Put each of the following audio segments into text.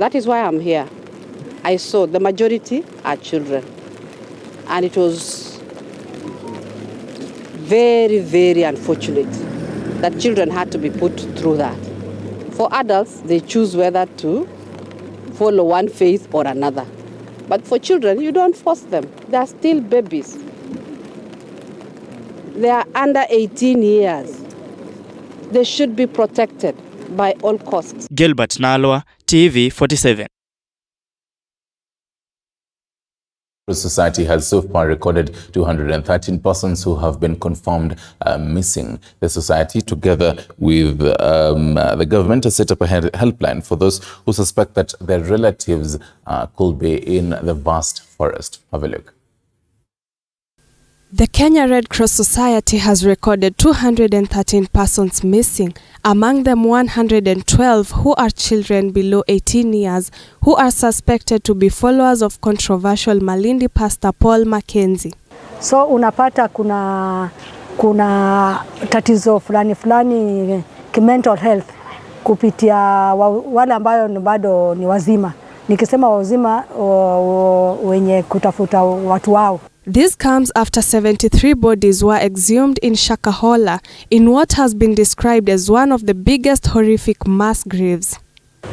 That is why I'm here. I saw the majority are children. And it was very, very unfortunate that children had to be put through that. For adults, they choose whether to follow one faith or another. But for children, you don't force them. They are still babies. They are under 18 years. They should be protected by all costs. Gilbert Nalwa, TV47. Society has so far recorded 213 persons who have been confirmed missing. The society, together with the government, has set up a helpline for those who suspect that their relatives could be in the vast forest. Have a look. The Kenya Red Cross Society has recorded 213 persons missing, among them 112 who are children below 18 years who are suspected to be followers of controversial Malindi pastor Paul Mackenzie. So unapata kuna tatizo fulani mental health kupitia wale ambayo bado ni wazima. Nikisema wazima wenye kutafuta watu wao. This comes after 73 bodies were exhumed in Shakahola in what has been described as one of the biggest horrific mass graves.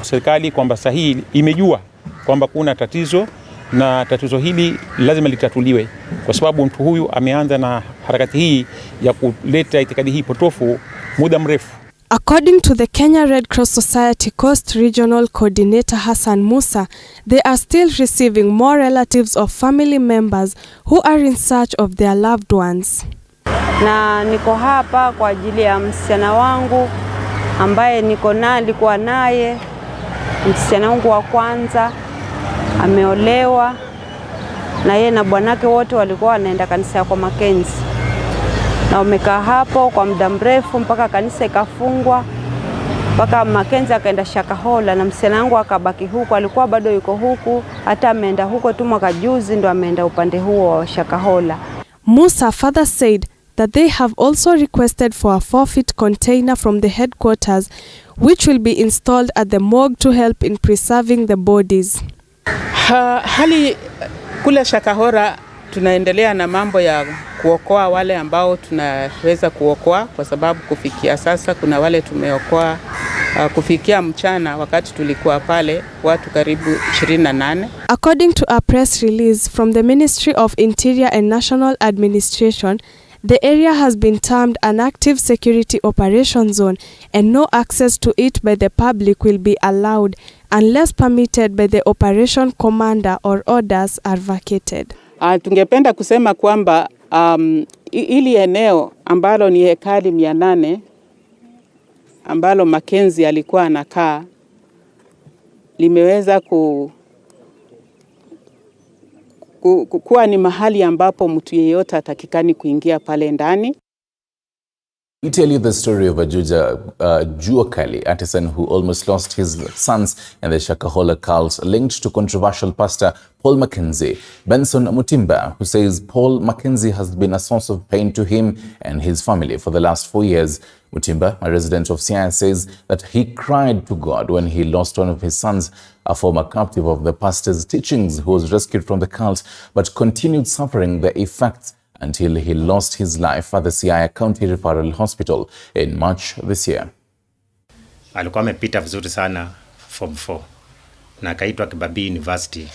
Serikali kwamba sahihi imejua kwamba kuna tatizo na tatizo hili lazima litatuliwe kwa sababu mtu huyu ameanza na harakati hii ya kuleta itikadi hii potofu muda mrefu. According to the Kenya Red Cross Society Coast Regional Coordinator Hassan Musa, they are still receiving more relatives of family members who are in search of their loved ones. Na niko hapa kwa ajili ya msichana wangu ambaye nilikuwa naye, msichana wangu wa kwanza ameolewa na yeye na bwanake wote walikuwa wanaenda kanisa kwa Mackenzie. Na wamekaa hapo kwa muda mrefu mpaka kanisa ikafungwa, mpaka Mackenzie akaenda Shakahola na msichana wangu akabaki huko. Alikuwa bado yuko huku, hata ameenda huko tu mwaka juzi ndo ameenda upande huo wa Shakahola. Musa further said that they have also requested for a 4-feet container from the headquarters which will be installed at the morgue to help in preserving the bodies. Hali kule Shakahola tunaendelea na mambo ya kuokoa wale ambao tunaweza kuokoa kwa sababu kufikia sasa kuna wale tumeokoa kufikia mchana wakati tulikuwa pale watu karibu 28. According to a press release from the Ministry of Interior and National Administration, the area has been termed an active security operation zone and no access to it by the public will be allowed unless permitted by the operation commander or orders are vacated. Tungependa kusema kwamba ili eneo ambalo ni hekari 800 ambalo Mackenzie alikuwa anakaa limeweza kuwa ni mahali ambapo mtu yeyote atakikani kuingia pale ndani. We tell you the story of a Jubilee artisan who almost lost his sons in the Shakahola cult linked to controversial pastor Paul Mackenzie. Benson Mutimba, who says Paul Mackenzie has been a source of pain to him and his family for the last 4 years. Mutimba, a resident of Siaya, says that he cried to God when he lost one of his sons, a former captive of the pastor's teachings who was rescued from the cult but continued suffering the effects until he lost his life at the Siaya County Referral Hospital in March this year. Alikuwa amepita vizuri sana form 4 na akaitwa Kibabii University.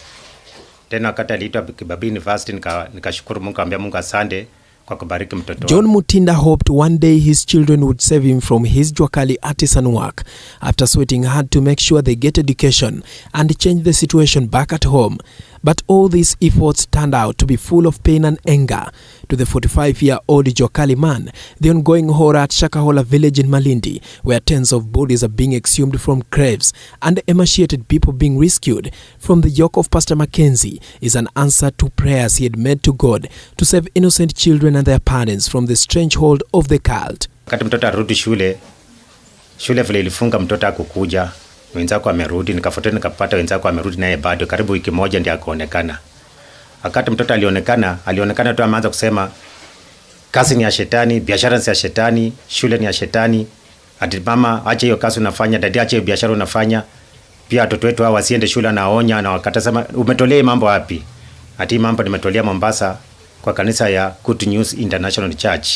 Tena wakati aliitwa Kibabii University nikashukuru Mungu, ambia Mungu asante kwa kubariki mtoto. John Mutinda hoped one day his children would save him from his Jubilee artisan work after sweating hard to make sure they get education and change the situation back at home. But all these efforts turned out to be full of pain and anger to the 45-year-old Jubilee man. The ongoing horror at Shakahola village in Malindi, where tens of bodies are being exhumed from graves and emaciated people being rescued from the yoke of Pastor Mackenzie, is an answer to prayers he had made to God to save innocent children and their parents from the strange hold of the cult. Wakati mtoto arudi shule vile ilifunga mtoto akukuja, wenzako amerudi, nikafuata nikapata wenzako amerudi naye bado karibu wiki moja ndiye akaonekana. Wakati mtoto alionekana tu ameanza kusema kazi ni ya shetani, biashara ni ya shetani, shule ni ya shetani. Ati mama acha hiyo kazi unafanya, dadi acha hiyo biashara unafanya. Pia watoto wetu hao wasiende shule, naonya na wakatasema umetolea mambo wapi? Ati mambo nimetolea Mombasa kwa kanisa ya Good News International Church.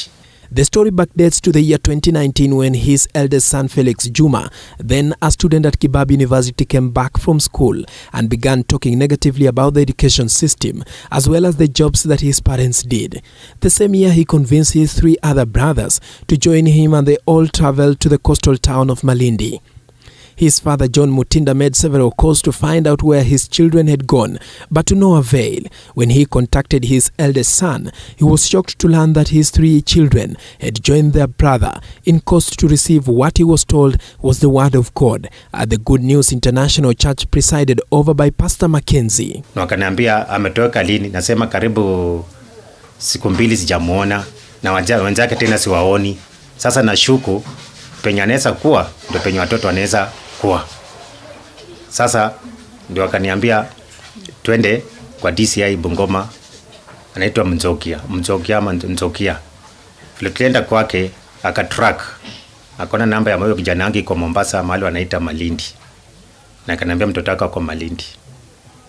The story backdates to the year 2019 when his eldest son Felix Juma, then a student at Kibabi University, came back from school and began talking negatively about the education system as well as the jobs that his parents did. The same year he convinced his 3 other brothers to join him and they all traveled to the coastal town of Malindi. His father John Mutinda made several calls to find out where his children had gone, but to no avail. When he contacted his eldest son, he was shocked to learn that his 3 children had joined their brother in coast to receive what he was told was the word of God at the Good News International Church presided over by Pastor Mackenzie. Na wakaniambia ametoka lini, nasema karibu siku 2 sijamuona na wenzake tena siwaoni. Sasa nashuku penye anaweza kuwa ndio penye watoto wanaweza kuwa. Sasa ndio wakaniambia twende kwa DCI Bungoma, anaitwa Mzokia. Tulienda kwake akatrack. Akona namba ya moyo kijana wangu kwa Mombasa mahali wanaita Malindi. Na akaniambia mtoto wako kwa Malindi.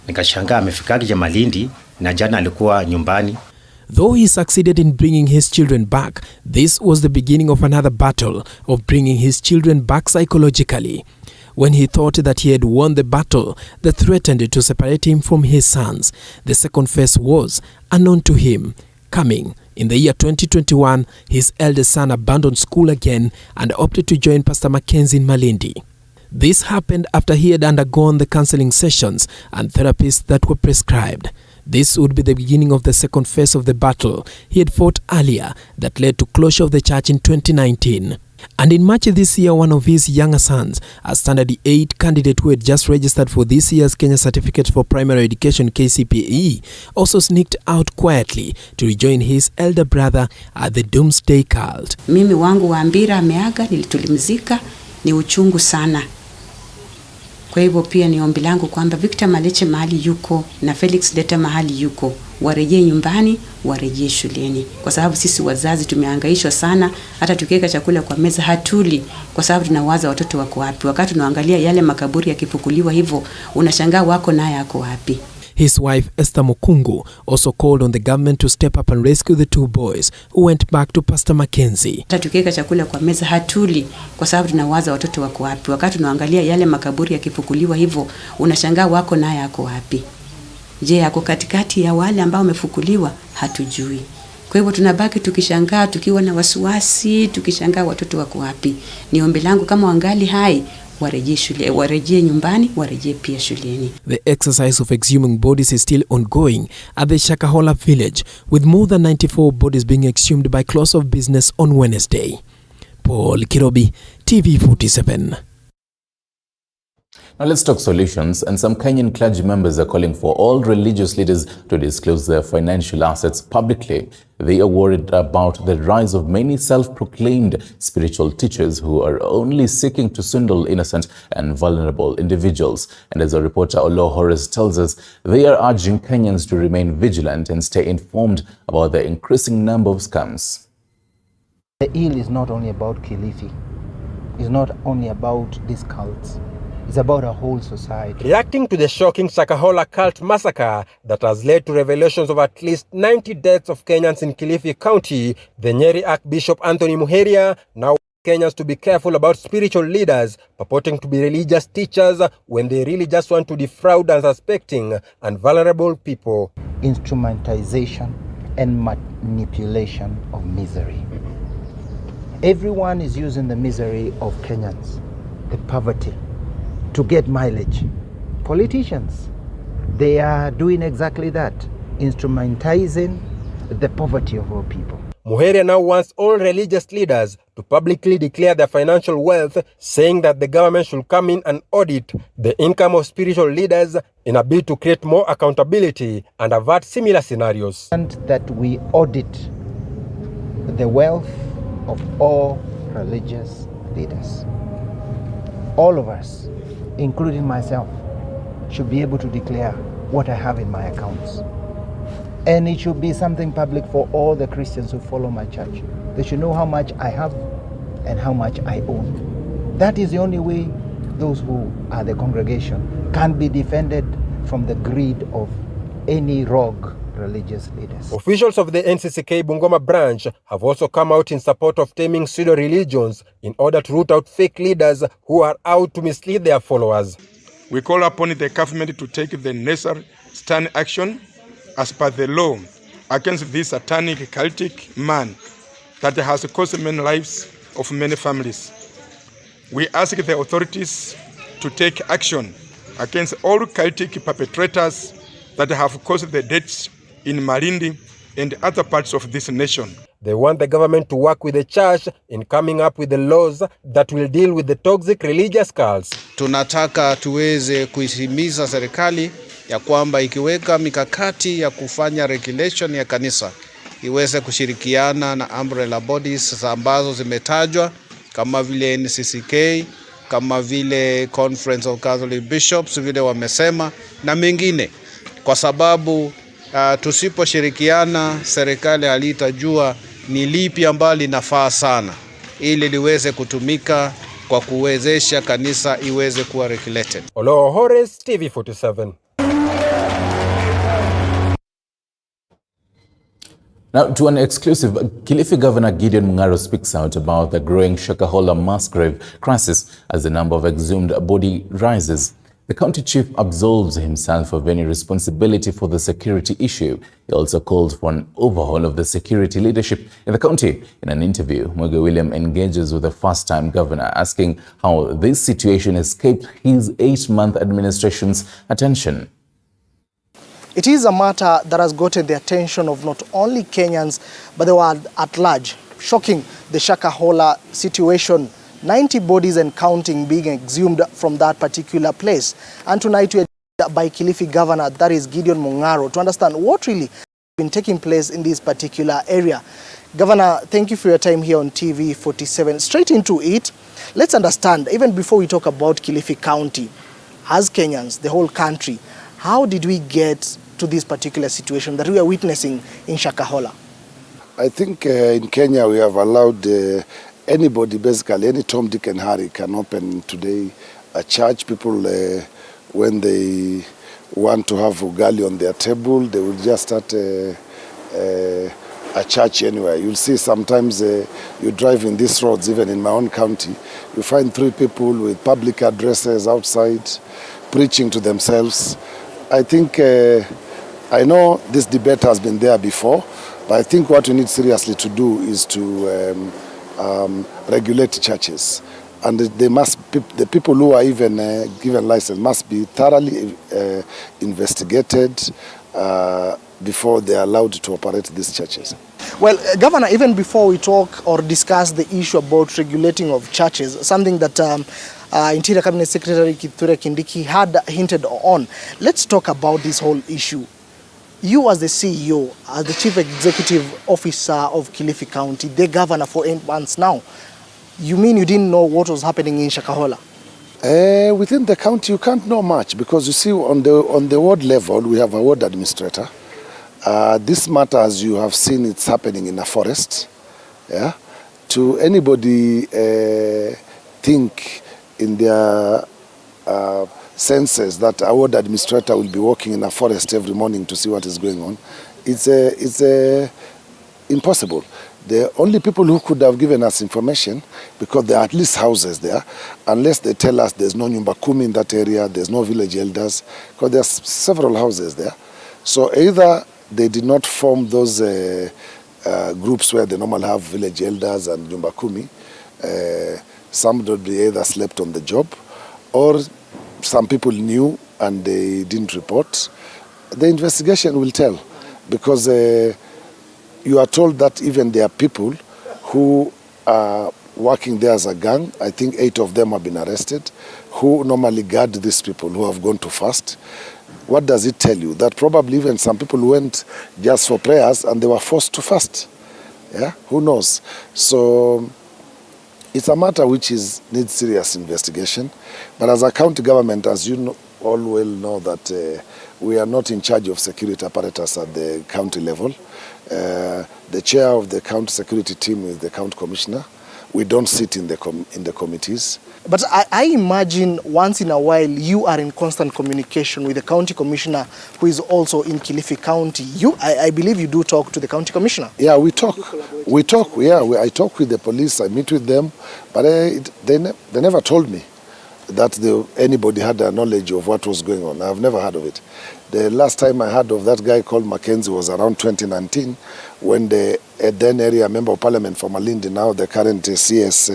Nikashangaa amefikaje Malindi na jana alikuwa nyumbani. Though he succeeded in bringing his children back, this was the beginning of another battle of bringing his children back psychologically. When he thought that he had won the battle that threatened to separate him from his sons, the second phase was unknown to him. Coming in the year 2021, his eldest son abandoned school again and opted to join Pastor Mackenzie in Malindi. This happened after he had undergone the counseling sessions and therapies that were prescribed. This would be the beginning of the second phase of the battle he had fought earlier that led to closure of the church in 2019. And in March this year, one of his younger sons, a Standard 8 candidate who had just registered for this year's Kenya Certificate for Primary Education KCPE, also sneaked out quietly to rejoin his elder brother at the Doomsday Cult. Mimi wangu wa Ambira ameaga, tulimzika, ni uchungu sana. Kwa hivyo pia ni ombi langu kwamba Victor Maleche mahali yuko na Felix Deta mahali yuko, warejee nyumbani, warejee shuleni. Kwa sababu sisi wazazi tumehangaishwa sana, hata tukiweka chakula kwa meza hatuli kwa sababu tunawaza watoto wako wapi. Wakati tunaangalia yale makaburi yakifukuliwa hivyo, unashangaa wako naye yako wapi. His wife Esther Mukungu also called on the government to step up and rescue the 2 boys who went back to Pastor Mackenzie. Hata tukiweka chakula kwa meza hatuli kwa sababu tunawaza watoto wako wapi. Wakati tunaangalia yale makaburi yakifukuliwa hivyo, unashangaa wako naye yako wapi. Je, yako katikati ya wale ambao wamefukuliwa? Hatujui. Kwa hivyo tunabaki tukishangaa, tukiwa na wasiwasi, tukishangaa watoto wako wapi. Ni ombi langu kama wangali hai, warejee nyumbani, warejee pia shuleni. The exercise of exhuming bodies is still ongoing at the Shakahola village, with more than 94 bodies being exhumed by close of business on Wednesday. Paul Kirobi, TV47. Now let's talk solutions, and some Kenyan clergy members are calling for all religious leaders to disclose their financial assets publicly. They are worried about the rise of many self-proclaimed spiritual teachers who are only seeking to swindle innocent and vulnerable individuals. And as our reporter Olo Horace tells us, they are urging Kenyans to remain vigilant and stay informed about the increasing number of scams. The ill is not only about Kilifi, it's not only about these cults. It's about a whole society. Reacting to the shocking Shakahola cult massacre that has led to revelations of at least 90 deaths of Kenyans in Kilifi County, the Nyeri Archbishop Anthony Muheria now wants Kenyans to be careful about spiritual leaders purporting to be religious teachers when they really just want to defraud unsuspecting and vulnerable people. Instrumentalization and manipulation of misery. Everyone is using the misery of Kenyans, the poverty, to get mileage. Politicians, they are doing exactly that, instrumentalizing the poverty of our people. Muheria now wants all religious leaders to publicly declare their financial wealth, saying that the government should come in and audit the income of spiritual leaders in a bid to create more accountability and avert similar scenarios. And that we audit the wealth of all religious leaders. All of us, including myself, should be able to declare what I have in my accounts. And it should be something public for all the Christians who follow my church. They should know how much I have and how much I own. That is the only way those who are the congregation can be defended from the greed of any rogue religious leaders. Officials of the NCCK Bungoma branch have also come out in support of taming pseudo-religions in order to root out fake leaders who are out to mislead their followers. We call upon the government to take the necessary stern action as per the law against this satanic cultic man that has cost many lives of many families. We ask the authorities to take action against all cultic perpetrators that have caused the deaths in Malindi and other parts of this nation. They want the government to work with the church in coming up with the laws that will deal with the toxic religious cults. Tunataka tuweze kuhimiza serikali ya kwamba ikiweka mikakati ya kufanya regulation ya kanisa iweze kushirikiana na umbrella bodies ambazo zimetajwa kama vile NCCK, kama vile Conference of Catholic Bishops vile wamesema na mengine, kwa sababu tusiposhirikiana serikali halitajua ni lipi ambalo linafaa sana ili liweze kutumika kwa kuwezesha kanisa iweze kuwa regulated. Olo Hores, TV47. Now, to an exclusive, Kilifi Governor Gideon Mung'aro speaks out about the growing Shakahola mass grave crisis as the number of exhumed body rises. The county chief absolves himself of any responsibility for the security issue. He also called for an overhaul of the security leadership in the county. In an interview, Mwege William engages with the first-time governor, asking how this situation escaped his 8-month administration's attention. It is a matter that has gotten the attention of not only Kenyans, but the world at large. Shocking, the Shakahola situation, 90 bodies and counting being exhumed from that particular place. And tonight we are joined by Kilifi Governor, that is Gideon Mung'aro, to understand what really has been taking place in this particular area. Governor, thank you for your time here on TV47. Straight into it, let's understand, even before we talk about Kilifi County, as Kenyans, the whole country, how did we get to this particular situation that we are witnessing in Shakahola? I think in Kenya we have allowed anybody, basically any Tom, Dick and Harry can open today a church. People, when they want to have ugali on their table, they will just start a church anywhere. You'll see sometimes you drive in these roads, even in my own county, you find 3 people with public addresses outside preaching to themselves. I think, I know this debate has been there before, but I think what we need seriously to do is to regulate churches. And they must, the people who are even given license must be thoroughly investigated before they are allowed to operate these churches. Well, Governor, even before we talk or discuss the issue about regulating of churches, something that Interior Cabinet Secretary Kithure Kindiki had hinted on, let's talk about this whole issue. You as the CEO, as the Chief Executive Officer of Kilifi County, the governor for 8 months now, you mean you didn't know what was happening in Shakahola? Within the county, you can't know much because you see on the ward level, we have a ward administrator. This matter, as you have seen, it's happening in a forest. Yeah? To anybody think in their senses that a ward administrator will be walking in a forest every morning to see what is going on, it's impossible. The only people who could have given us information, because there are at least houses there, unless they tell us there's no nyumba kumi in that area, there's no village elders, because there's several houses there. So either they did not form those groups where they normally have village elders and nyumba kumi, somebody either slept on the job, or some people knew and they didn't report. The investigation will tell, because you are told that even there are people who are working there as a gang. I think 8 of them have been arrested, who normally guard these people who have gone to fast. What does it tell you? That probably even some people went just for prayers and they were forced to fast. Yeah, who knows? So it's a matter which needs serious investigation. But as a county government, as you all well know, that we are not in charge of security apparatus at the county level. The chair of the county security team is the county commissioner. we don't sit in the committees. But I imagine once in a while you are in constant communication with the county commissioner who is also in Kilifi County. I believe you do talk to the county commissioner. Yeah, we talk. Yeah, I talk with the police, I meet with them, but they never told me that anybody had a knowledge of what was going on. I've never heard of it. The last time I heard of that guy called Mackenzie was around 2019 when the then area member of parliament for Malindi, now the current CS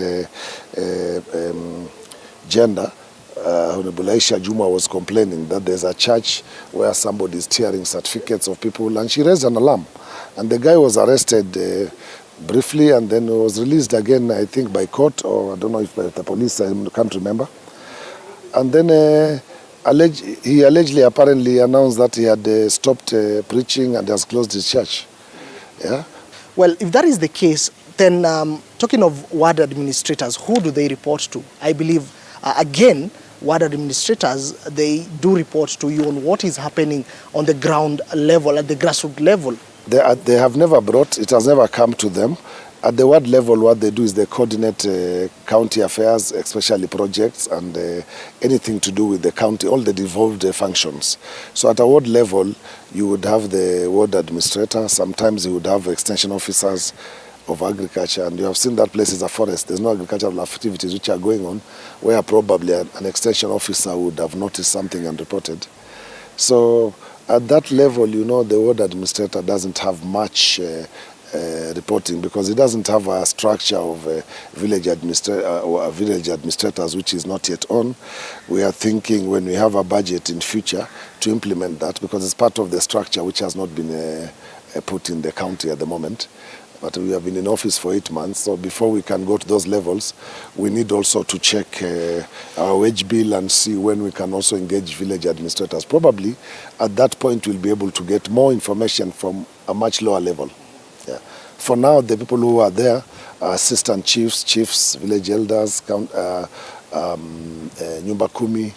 gender, Honorable Aisha Juma, was complaining that there's a church where somebody is tearing certificates of people, and she raised an alarm. And the guy was arrested briefly and then was released again, I think by court, or I don't know if by the police, I can't remember. And then he allegedly apparently announced that he had stopped preaching and has closed his church. Yeah. Well, if that is the case, then talking of ward administrators, who do they report to? I believe, again, ward administrators, they do report to you on what is happening on the ground level, at the grassroots level. They have never brought, it has never come to them. At the ward level, what they do is they coordinate county affairs, especially projects and anything to do with the county, all the devolved functions. So at a ward level, you would have the ward administrator. Sometimes you would have extension officers of agriculture, and you have seen that place is a forest. There's no agricultural activities which are going on, where probably an extension officer would have noticed something and reported. So at that level, you know, the ward administrator doesn't have much reporting because it doesn't have a structure of village administrators, which is not yet on. We are thinking when we have a budget in future to implement that, because it's part of the structure which has not been put in the county at the moment. But we have been in office for 8 months, so before we can go to those levels, we need also to check our wage bill and see when we can also engage village administrators. Probably at that point we'll be able to get more information from a much lower level. Yeah. For now, the people who are there are assistant chiefs, village elders, nyumba kumi.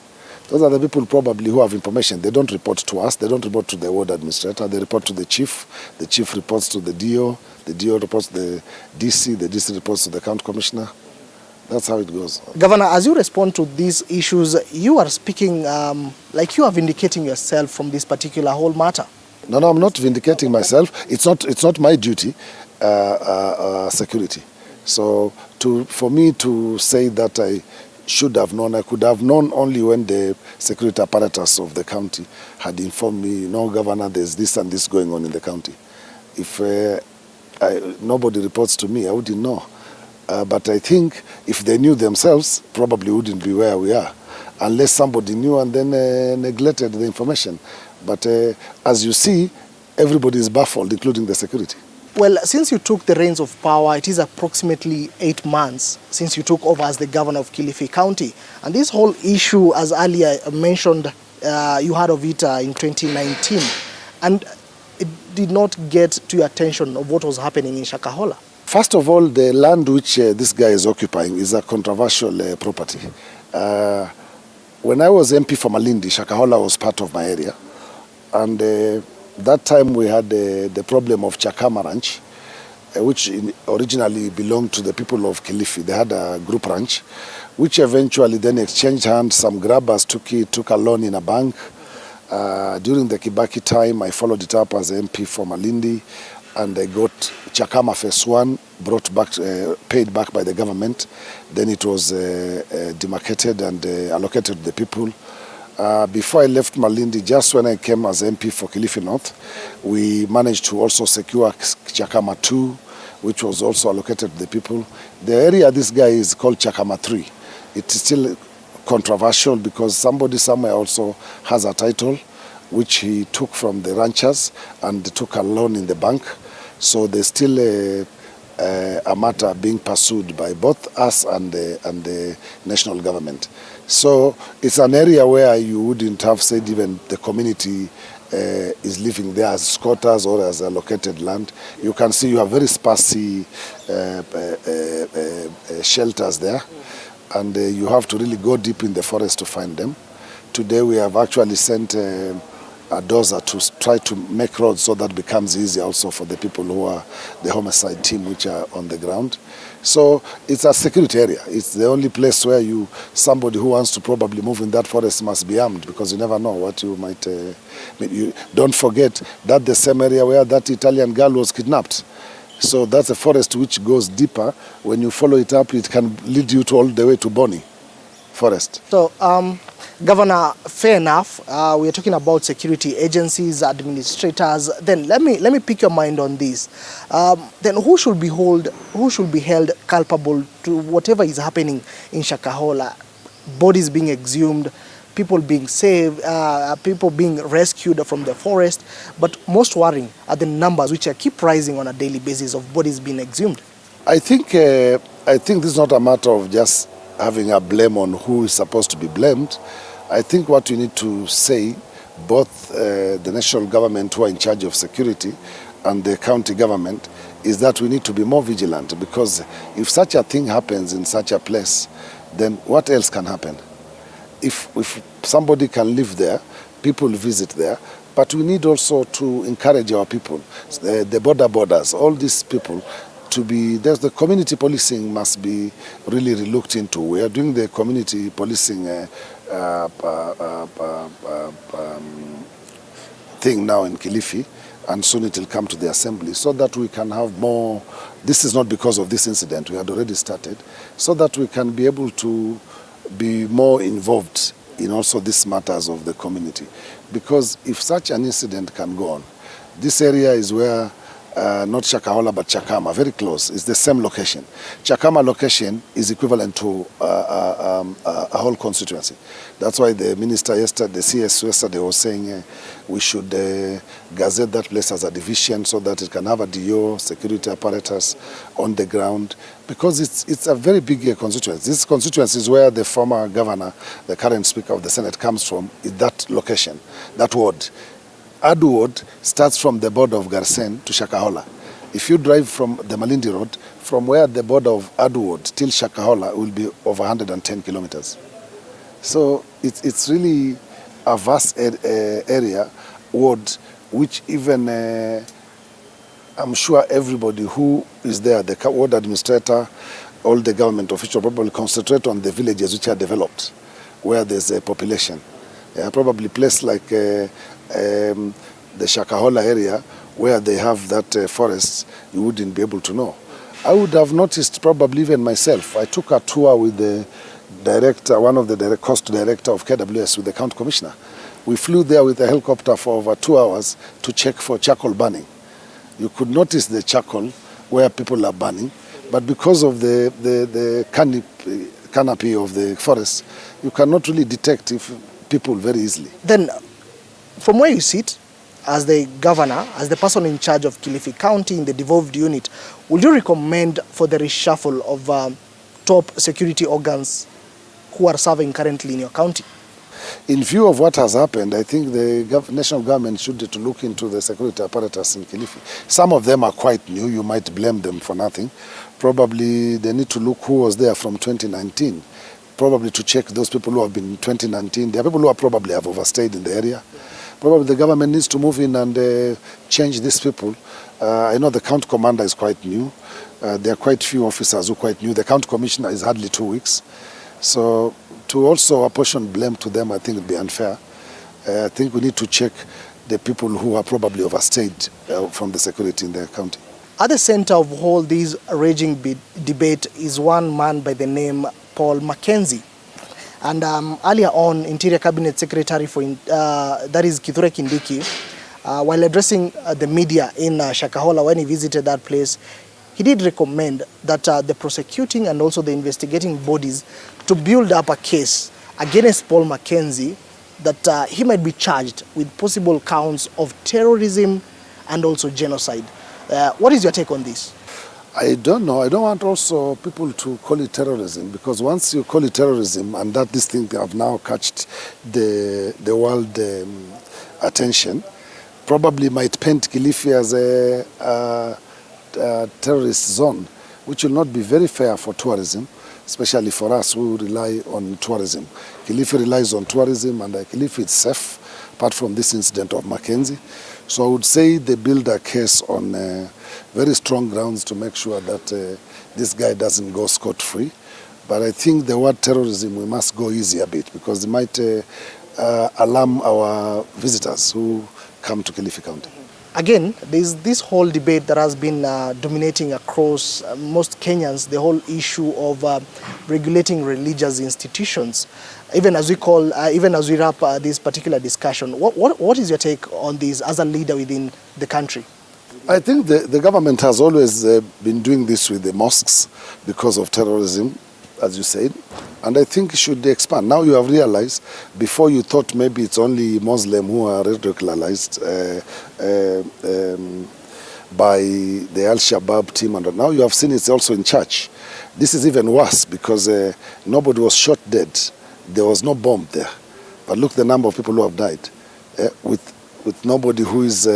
Those are the people probably who have information. They don't report to us, they don't report to the ward administrator, they report to the chief reports to the DO reports to the DC reports to the county commissioner. That's how it goes. Governor, as you respond to these issues, you are speaking like you are vindicating yourself from this particular whole matter. No, I'm not vindicating myself. It's not my duty, security. So for me to say that I should have known, I could have known only when the security apparatus of the county had informed me, no, Governor, there's this and this going on in the county. If nobody reports to me, I wouldn't know. But I think if they knew themselves, probably wouldn't be where we are, unless somebody knew and then neglected the information. But as you see, everybody is baffled, including the security. Well, since you took the reins of power, it is approximately 8 months since you took over as the governor of Kilifi County. And this whole issue, as earlier mentioned, you heard of it in 2019. And it did not get to your attention of what was happening in Shakahola. First of all, the land which this guy is occupying is a controversial property. When I was MP for Malindi, Shakahola was part of my area. And that time we had the problem of Chakama Ranch, which originally belonged to the people of Kilifi. They had a group ranch, which eventually then exchanged hands. Some grabbers took a loan in a bank. During the Kibaki time, I followed it up as MP for Malindi, and I got Chakama Phase 1 brought back, paid back by the government. Then it was demarcated and allocated to the people. Before I left Malindi, just when I came as MP for Kilifi North, we managed to also secure Chakama 2, which was also allocated to the people. The area this guy is called Chakama 3. It is still controversial because somebody somewhere also has a title which he took from the ranchers and took a loan in the bank. So there's still a matter being pursued by both us and the national government. So it's an area where you wouldn't have said even the community is living there as squatters or as allocated land. You can see you have very sparsy shelters there, and you have to really go deep in the forest to find them. Today we have actually sent dozer to try to make roads so that becomes easy also for the people who are the homicide team which are on the ground. So it's a security area. It's the only place where somebody who wants to probably move in that forest must be armed, because you never know what you might. You don't forget that the same area where that Italian girl was kidnapped. So that's a forest which goes deeper. When you follow it up, it can lead you all the way to Bonny Forest. So, Governor, fair enough. We are talking about security agencies, administrators. Then let me pick your mind on this. Then who should be held culpable to whatever is happening in Shakahola? Bodies being exhumed, people being saved, people being rescued from the forest. But most worrying are the numbers which keep rising on a daily basis of bodies being exhumed. I think this is not a matter of just having a blame on who is supposed to be blamed. I think what we need to say, both the national government who are in charge of security and the county government, is that we need to be more vigilant, because if such a thing happens in such a place, then what else can happen? If somebody can live there, people visit there, but we need also to encourage our people, the borders, all these people, there's the community policing must be really looked into. We are doing the community policing thing now in Kilifi, and soon it will come to the assembly, so that we can have more. This is not because of this incident, we had already started, so that we can be able to be more involved in also these matters of the community. Because if such an incident can go on, this area is where not Shakahola but Chakama, very close. It's the same location. Chakama location is equivalent to a whole constituency. That's why the minister yesterday, the CS yesterday was saying we should gazette that place as a division so that it can have a DO, security apparatus on the ground, because it's a very big constituency. This constituency is where the former governor, the current speaker of the Senate, comes from, is that location, that ward. Adu Ward starts from the border of Garsen to Shakahola. If you drive from the Malindi Road, from where the border of Adu Ward till Shakahola will be over 110 kilometers. So it's really a vast area, ward, which even I'm sure everybody who is there, the ward administrator, all the government officials probably concentrate on the villages which are developed, where there's a population. Probably place like the Shakahola area, where they have that forest, you wouldn't be able to know. I would have noticed, probably even myself. I took a tour with the director, one of the coast director of KWS, with the county commissioner. We flew there with a helicopter for over 2 hours to check for charcoal burning. You could notice the charcoal where people are burning, but because of the canopy of the forest, you cannot really detect people very easily. Then, from where you sit, as the governor, as the person in charge of Kilifi County in the devolved unit, would you recommend for the reshuffle of top security organs who are serving currently in your county? In view of what has happened, I think the national government should to look into the security apparatus in Kilifi. Some of them are quite new. You might blame them for nothing. Probably they need to look who was there from 2019. Probably to check those people who have been in 2019. There are people who probably have overstayed in the area. Probably the government needs to move in and change these people. I know the county commander is quite new. There are quite few officers who are quite new. The county commissioner is hardly 2 weeks. So to also apportion blame to them, I think would be unfair. I think we need to check the people who are probably overstayed from the security in their county. At the center of all this raging debate is one man by the name Paul Mackenzie. And earlier on, Interior Cabinet Secretary for that is Kithure Kindiki, while addressing the media in Shakahola when he visited that place, he did recommend that the prosecuting and also the investigating bodies to build up a case against Paul Mackenzie that he might be charged with possible counts of terrorism and also genocide. What is your take on this? I don't know. I don't want also people to call it terrorism, because once you call it terrorism and that this thing have now catched the world attention, probably might paint Kilifi as a terrorist zone, which will not be very fair for tourism, especially for us who rely on tourism. Kilifi relies on tourism, and Kilifi is safe, apart from this incident of Mackenzie. So I would say they build a case on very strong grounds to make sure that this guy doesn't go scot-free. But I think the word terrorism, we must go easy a bit because it might alarm our visitors who come to Kilifi County. Again, there's this whole debate that has been dominating across most Kenyans, the whole issue of regulating religious institutions. Even as we wrap this particular discussion, what is your take on this as a leader within the country? I think the government has always been doing this with the mosques because of terrorism, as you said, and I think it should expand. Now you have realized, before you thought maybe it's only Muslim who are radicalized by the Al-Shabaab team, and now you have seen it's also in church. This is even worse because nobody was shot dead. There was no bomb there. But look the number of people who have died with nobody who is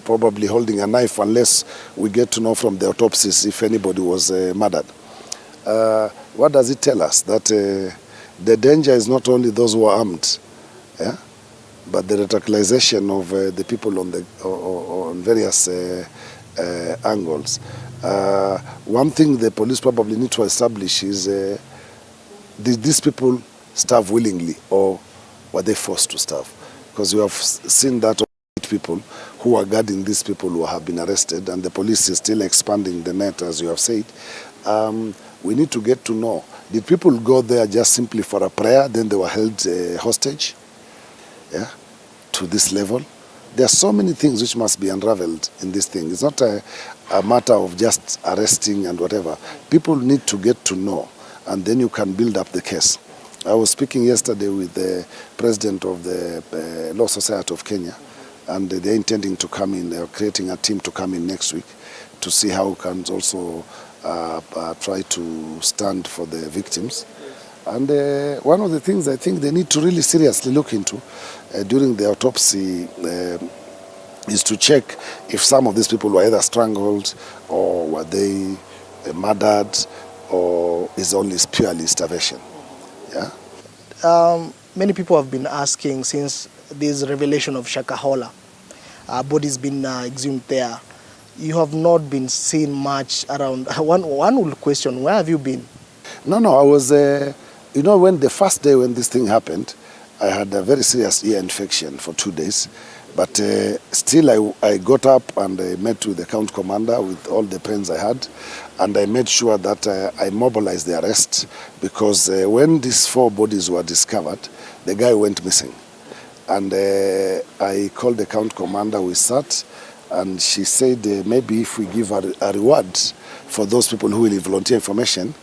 probably holding a knife unless we get to know from the autopsies if anybody was murdered. What does it tell us? That the danger is not only those who are armed, but the radicalization of the people on various angles. One thing the police probably need to establish is did these people starve willingly or were they forced to starve? Because you have seen that people who are guarding these people who have been arrested, and the police is still expanding the net, as you have said. We need to get to know, did people go there just simply for a prayer, then they were held hostage to this level? There are so many things which must be unraveled in this thing. It's not a matter of just arresting and whatever. People need to get to know, and then you can build up the case. I was speaking yesterday with the president of the Law Society of Kenya, and they're intending to come in, they're creating a team to come in next week to see how we can also try to stand for the victims. And one of the things I think they need to really seriously look into during the autopsy is to check if some of these people were either strangled or were they murdered or is only purely starvation. Many people have been asking since this revelation of Shakahola, bodies been exhumed there. You have not been seen much around. One will question, where have you been? No, I was, when the first day when this thing happened, I had a very serious ear infection for 2 days. But still, I got up and I met with the county commander with all the pens I had. And I made sure that I mobilized the arrest because when these 4 bodies were discovered, the guy went missing. And I called the county commander, we sat, and she said maybe if we give a reward for those people who will volunteer information,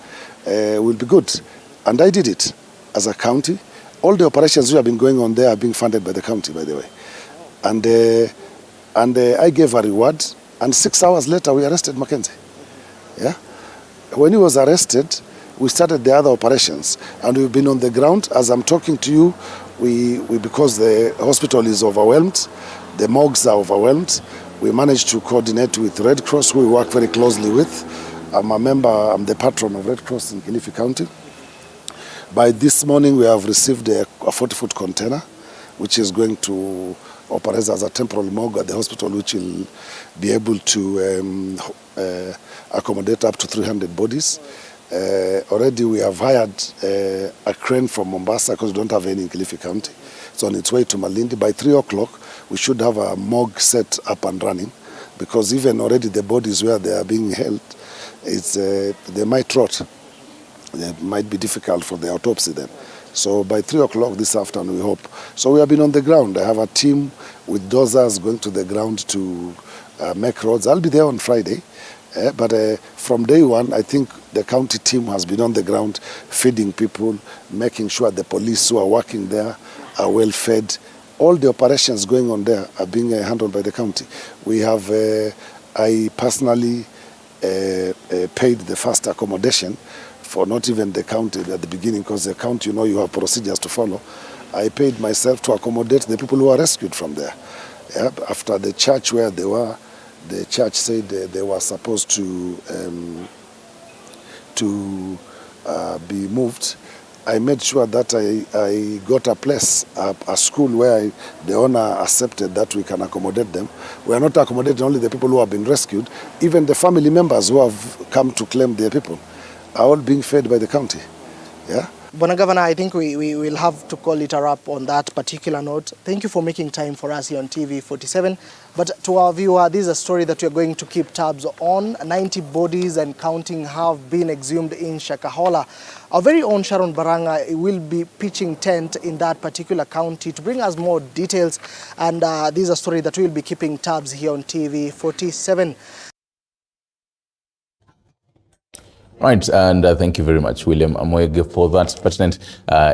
will be good. And I did it as a county. All the operations which have been going on there are being funded by the county, by the way. And I gave a reward, and 6 hours later we arrested Mackenzie. When he was arrested, we started the other operations, and we've been on the ground. As I'm talking to you, we because the hospital is overwhelmed, the morgues are overwhelmed, we managed to coordinate with Red Cross, who we work very closely with. I'm the patron of Red Cross in Kilifi County. By this morning, we have received a 40-foot container, which is going to operate as a temporary morgue at the hospital, which will be able to accommodate up to 300 bodies. Already we have hired a crane from Mombasa because we don't have any in Kilifi County. It's on its way to Malindi. By 3 o'clock, we should have a morgue set up and running because even already the bodies where they are being held, they might rot. It might be difficult for the autopsy then. So by 3 o'clock this afternoon, we hope. So we have been on the ground. I have a team with dozers going to the ground to make roads. I'll be there on Friday. But from day one, I think the county team has been on the ground feeding people, making sure the police who are working there are well fed. All the operations going on there are being handled by the county. We have, I personally paid the first accommodation for not even the county at the beginning, because the county, you have procedures to follow. I paid myself to accommodate the people who were rescued from there. After the church where they were, the church said they were supposed to be moved. I made sure that I got a place, a school where the owner accepted that we can accommodate them. We are not accommodating only the people who have been rescued, even the family members who have come to claim their people are all being fed by the county. Yeah. Bwana Governor, I think we will have to call it a wrap on that particular note. Thank you for making time for us here on TV 47. But to our viewer, this is a story that we are going to keep tabs on. 90 bodies and counting have been exhumed in Shakahola. Our very own Sharon Baranga will be pitching tent in that particular county to bring us more details. And this is a story that we will be keeping tabs here on TV 47. Right, and thank you very much, William Amoyege, for that pertinent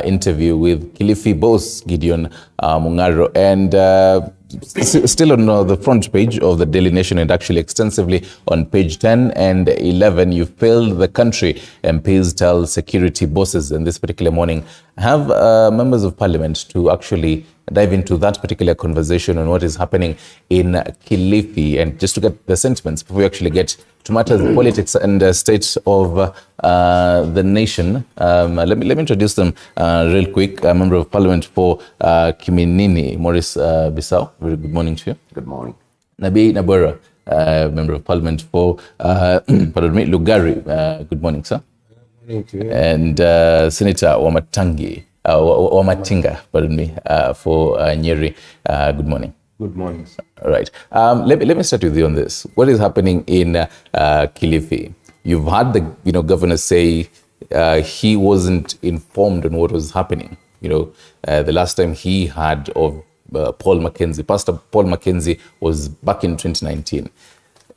interview with Kilifi boss Gideon Mungaro. And still on the front page of the Daily Nation, and actually extensively on page 10 and 11, you failed the country, MPs tell security bosses. And this particular morning, have members of parliament to actually dive into that particular conversation on what is happening in Kilifi. And just to get the sentiments before we actually get to matters, politics and state of the nation. Let me introduce them real quick. A member of parliament for Kiminini, Maurice Bissau. Very good morning to you. Good morning. Nabi Nabora, member of parliament for pardon me, Lugari. Good morning, sir. Good morning to you. And Senator Wamatinga, pardon me, for Nyeri. Good morning. Good morning, sir. All right. Let me start with you on this. What is happening in Kilifi? You've had the governor say he wasn't informed on what was happening. The last time he had of Paul Mackenzie, Pastor Paul Mackenzie, was back in 2019.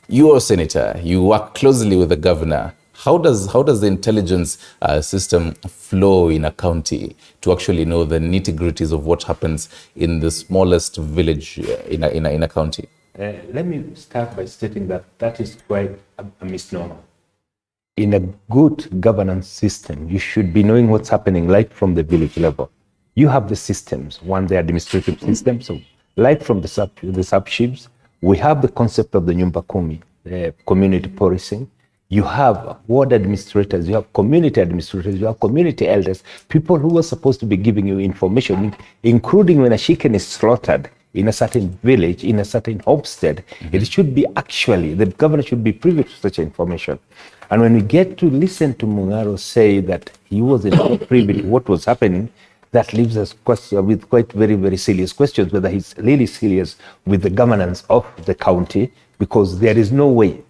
You are a senator. You work closely with the governor. How does the intelligence system flow in a county to actually know the nitty-gritties of what happens in the smallest village in a county? Let me start by stating that is quite a misnomer. In a good governance system, you should be knowing what's happening right from the village level. You have the systems, the administrative system, so right from the sub-chiefs, we have the concept of the Nyumba Kumi, the community policing. You have ward administrators, you have community administrators, you have community elders, people who are supposed to be giving you information, including when a chicken is slaughtered in a certain village, in a certain homestead. It should be the governor should be privy to such information. And when we get to listen to Mungaro say that he wasn't privy to what was happening, that leaves us with quite very, very serious questions, whether he's really serious with the governance of the county, because there is no way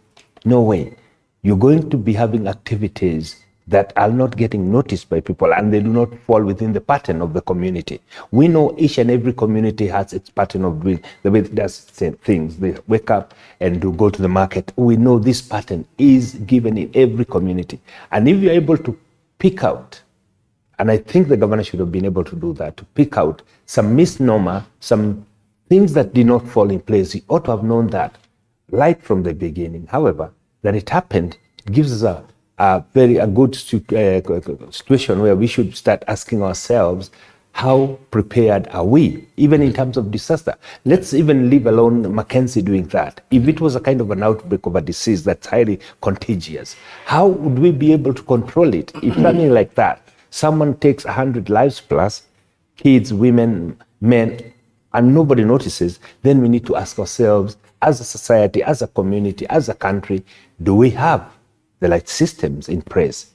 you're going to be having activities that are not getting noticed by people and they do not fall within the pattern of the community. We know each and every community has its pattern of doing, the way it does things. They wake up and go to the market. We know this pattern is given in every community. And if you're able to pick out, and I think the governor should have been able to do that, to pick out some misnomer, some things that did not fall in place, he ought to have known that right from the beginning. However, that it happened, it gives us a good situation where we should start asking ourselves, how prepared are we, even in terms of disaster? Let's even leave alone Mackenzie doing that. If it was a kind of an outbreak of a disease that's highly contagious, how would we be able to control it? If something like that, someone takes 100 lives plus, kids, women, men, and nobody notices, then we need to ask ourselves, as a society, as a community, as a country, do we have the right systems in place?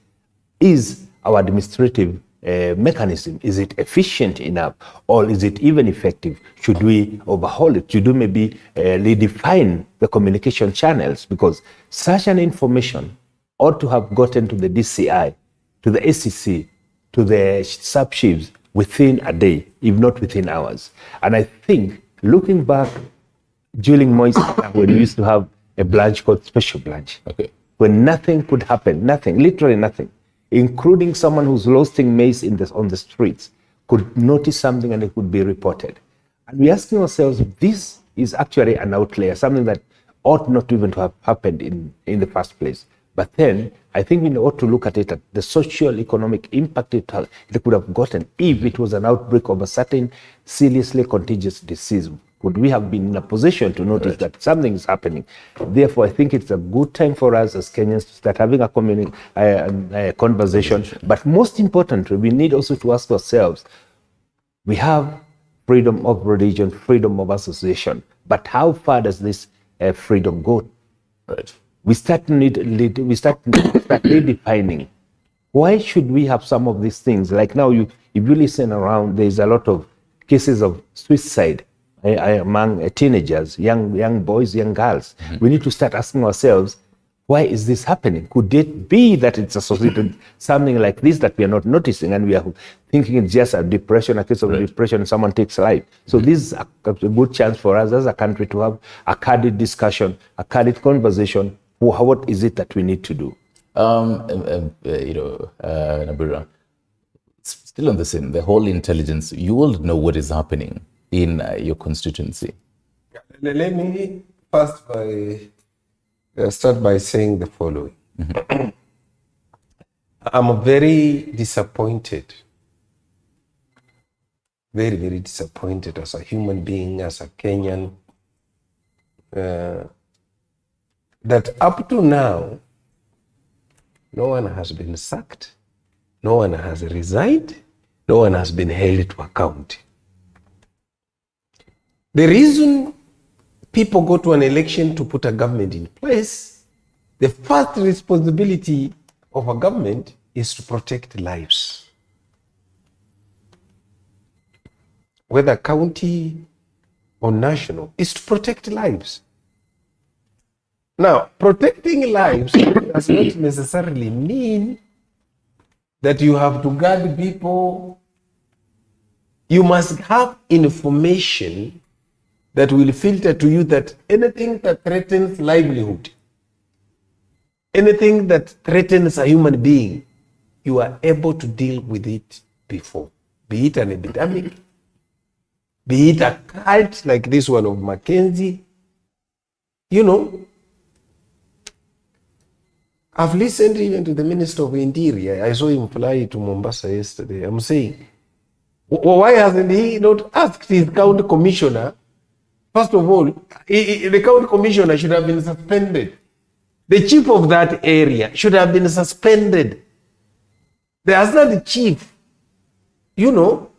Is our administrative mechanism, is it efficient enough, or is it even effective? Should we overhaul it? Should we maybe redefine the communication channels? Because such an information ought to have gotten to the DCI, to the SEC, to the sub-chiefs within a day, if not within hours. And I think, looking back, during Moise, when we used to have a branch called Special Branch, when nothing could happen, literally nothing, including someone who's roasting maize on the streets, could notice something and it could be reported. And we're asking ourselves, this is actually an outlier, something that ought not even to have happened in the first place. But then I think we ought to look at it at the social economic impact it could have gotten if it was an outbreak of a certain seriously contagious disease. Would we have been in a position to notice that something is happening? Therefore, I think it's a good time for us as Kenyans to start having a conversation. But most importantly, we need also to ask ourselves, we have freedom of religion, freedom of association, but how far does this freedom go? Right. We start redefining. Why should we have some of these things? Like now, if you listen around, there's a lot of cases of suicide among teenagers, young boys, young girls. We need to start asking ourselves, why is this happening? Could it be that it's associated something like this that we are not noticing, and we are thinking it's just a depression, a case of depression, and someone takes life? So this is a good chance for us as a country to have a candid discussion, a candid conversation. What is it that we need to do? Nabura, still on the same, the whole intelligence, you all know what is happening in your constituency. Let me first start by saying the following. I'm very disappointed, very, very disappointed as a human being, as a Kenyan, that up to now, no one has been sacked, no one has resigned, no one has been held to account. The reason people go to an election to put a government in place, the first responsibility of a government is to protect lives. Whether county or national, is to protect lives. Now, protecting lives does not necessarily mean that you have to guard people. You must have information that will filter to you that anything that threatens livelihood, anything that threatens a human being, you are able to deal with it before. Be it an epidemic, be it a cult like this one of Mackenzie. You know, I've listened even to the Minister of Interior. I saw him fly to Mombasa yesterday. I'm saying, why hasn't he not asked his county commissioner? First of all, the county commissioner should have been suspended. The chief of that area should have been suspended. The assistant chief, you know,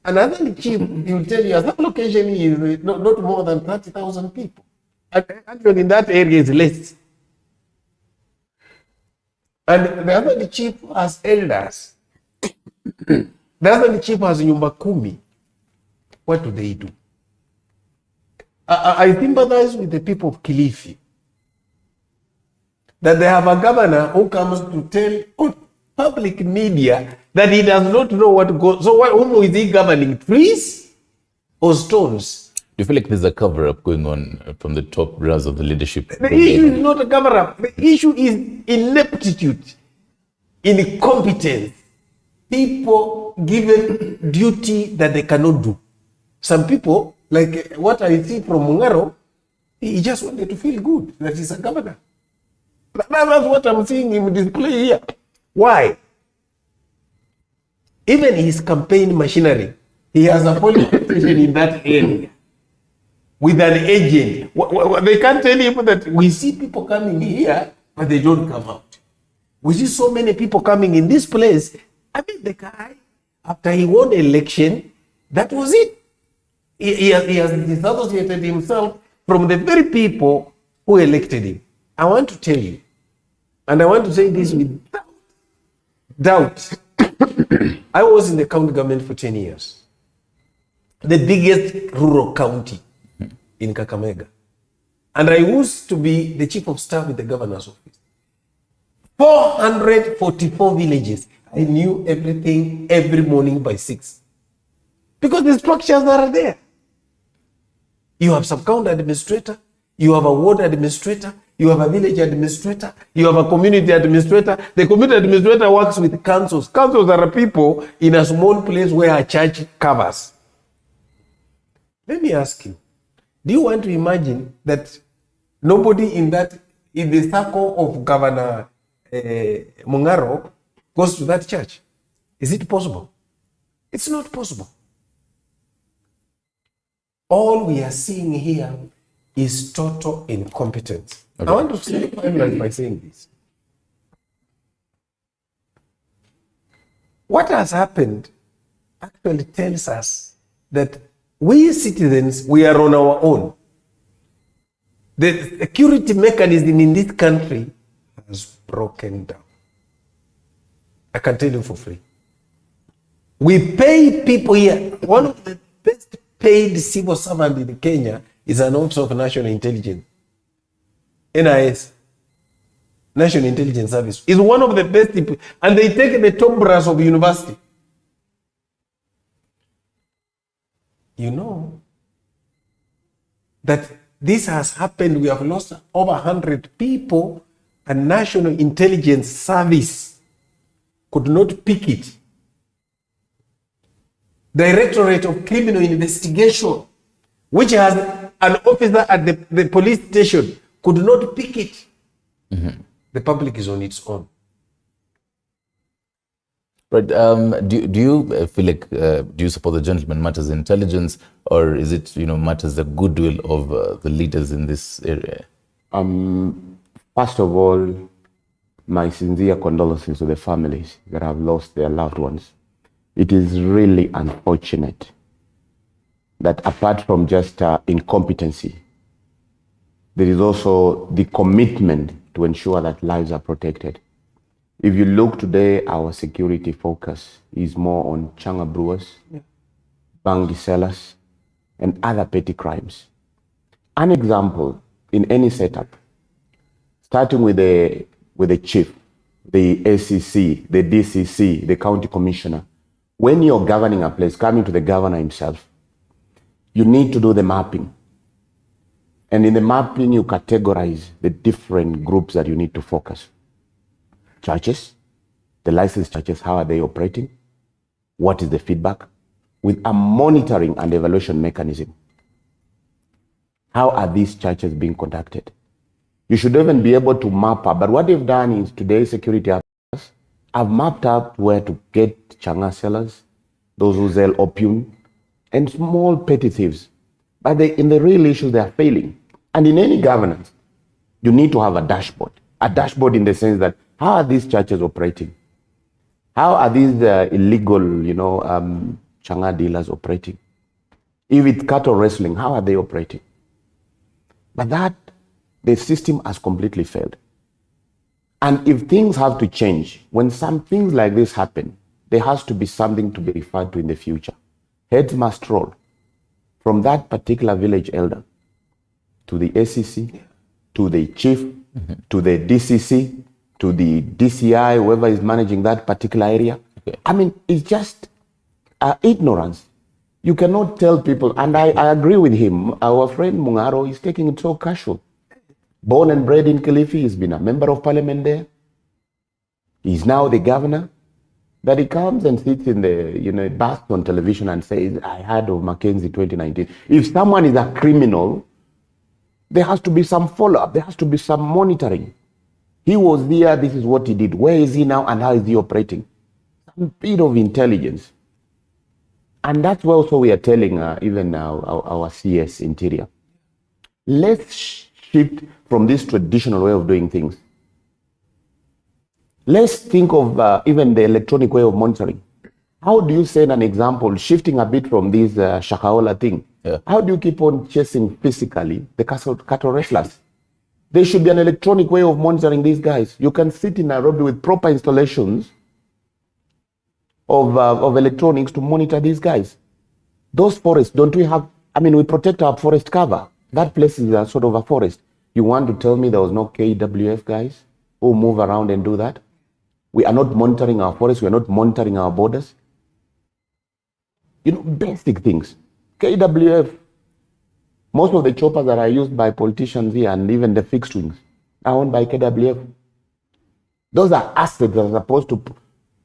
another chief, he will tell you, as that location is not more than 30,000 people. Actually, in that area is less. And the other chief has elders. The other chief has nyumba kumi. What do they do? I sympathize with the people of Kilifi that they have a governor who comes to tell public media that he does not know what goes. So whom is he governing? Trees or stones? Do you feel like there's a cover-up going on from the top brass of the leadership? The issue is not a cover-up. The issue is ineptitude, incompetence. People given duty that they cannot do. Some people, like what I see from Mungaro, he just wanted to feel good that he's a governor. That's what I'm seeing him display here. Why? Even his campaign machinery, he has a polling station in that area with an agent. They can't tell him that we see people coming here, but they don't come out. We see so many people coming in this place. I mean, the guy, after he won the election, that was it. He has disassociated himself from the very people who elected him. I want to tell you, and I want to say this with doubt. I was in the county government for 10 years. The biggest rural county in Kakamega. And I used to be the chief of staff with the governor's office. 444 villages. I knew everything every morning by 6. Because the structures are there. You have sub-county administrator, you have a ward administrator, you have a village administrator, you have a community administrator. The community administrator works with councils. Councils are people in a small place where a church covers. Let me ask you, do you want to imagine that nobody in that in the circle of Governor Mungaro goes to that church. Is it possible? It's not possible. All we are seeing here is total incompetence. Okay. I want to finalize by saying this. What has happened actually tells us that we citizens, we are on our own. The security mechanism in this country has broken down. I can tell you for free. We pay people here. One of the best paid civil servant in Kenya is an Office of National Intelligence. NIS, National Intelligence Service, is one of the best people, and they take the top brass of the university. You know that this has happened. We have lost over 100 people, and National Intelligence Service could not pick it. Directorate of Criminal Investigation, which has an officer at the police station, could not pick it. Mm-hmm. The public is on its own. Right. Do you feel like, do you support the gentleman matters intelligence, or is it, matters the goodwill of the leaders in this area? First of all, my sincere condolences to the families that have lost their loved ones. It is really unfortunate that apart from just incompetency, there is also the commitment to ensure that lives are protected. If you look today, our security focus is more on changa brewers, bangi sellers, and other petty crimes. An example in any setup, starting with the chief, the ACC, the DCC, the county commissioner, when you're governing a place, coming to the governor himself, you need to do the mapping. And in the mapping, you categorize the different groups that you need to focus. Churches, the licensed churches, how are they operating? What is the feedback? With a monitoring and evaluation mechanism. How are these churches being conducted? You should even be able to map up. But what they've done is today's security officers have mapped up where to get changa sellers, those who sell opium, and small petty thieves. But in the real issues, they are failing. And in any governance, you need to have a dashboard. A dashboard in the sense that, how are these churches operating? How are these illegal, changa dealers operating? If it's cattle wrestling, how are they operating? But the system has completely failed. And if things have to change, when some things like this happen, there has to be something to be referred to in the future. Heads must roll from that particular village elder to the ACC, to the chief, to the DCC, to the DCI, whoever is managing that particular area. Okay. I mean, it's just ignorance. You cannot tell people, and I agree with him, our friend Mungaro is taking it so casual. Born and bred in Kilifi, he's been a member of parliament there. He's now the governor. That he comes and sits in the, bursts on television and says, I heard of Mackenzie 2019. If someone is a criminal, there has to be some follow-up. There has to be some monitoring. He was there, this is what he did. Where is he now and how is he operating? Some bit of intelligence. And that's what also we are telling even our CS Interior. Let's shift from this traditional way of doing things. Let's think of even the electronic way of monitoring. How do you send an example, shifting a bit from this Shakahola thing? Yeah. How do you keep on chasing physically the cattle wrestlers? There should be an electronic way of monitoring these guys. You can sit in Nairobi with proper installations of electronics to monitor these guys. Those forests, don't we have, we protect our forest cover. That place is a sort of a forest. You want to tell me there was no KWF guys who move around and do that? We are not monitoring our forests. We are not monitoring our borders. Basic things. KWF, most of the choppers that are used by politicians here and even the fixed wings are owned by KWF. Those are assets that are supposed to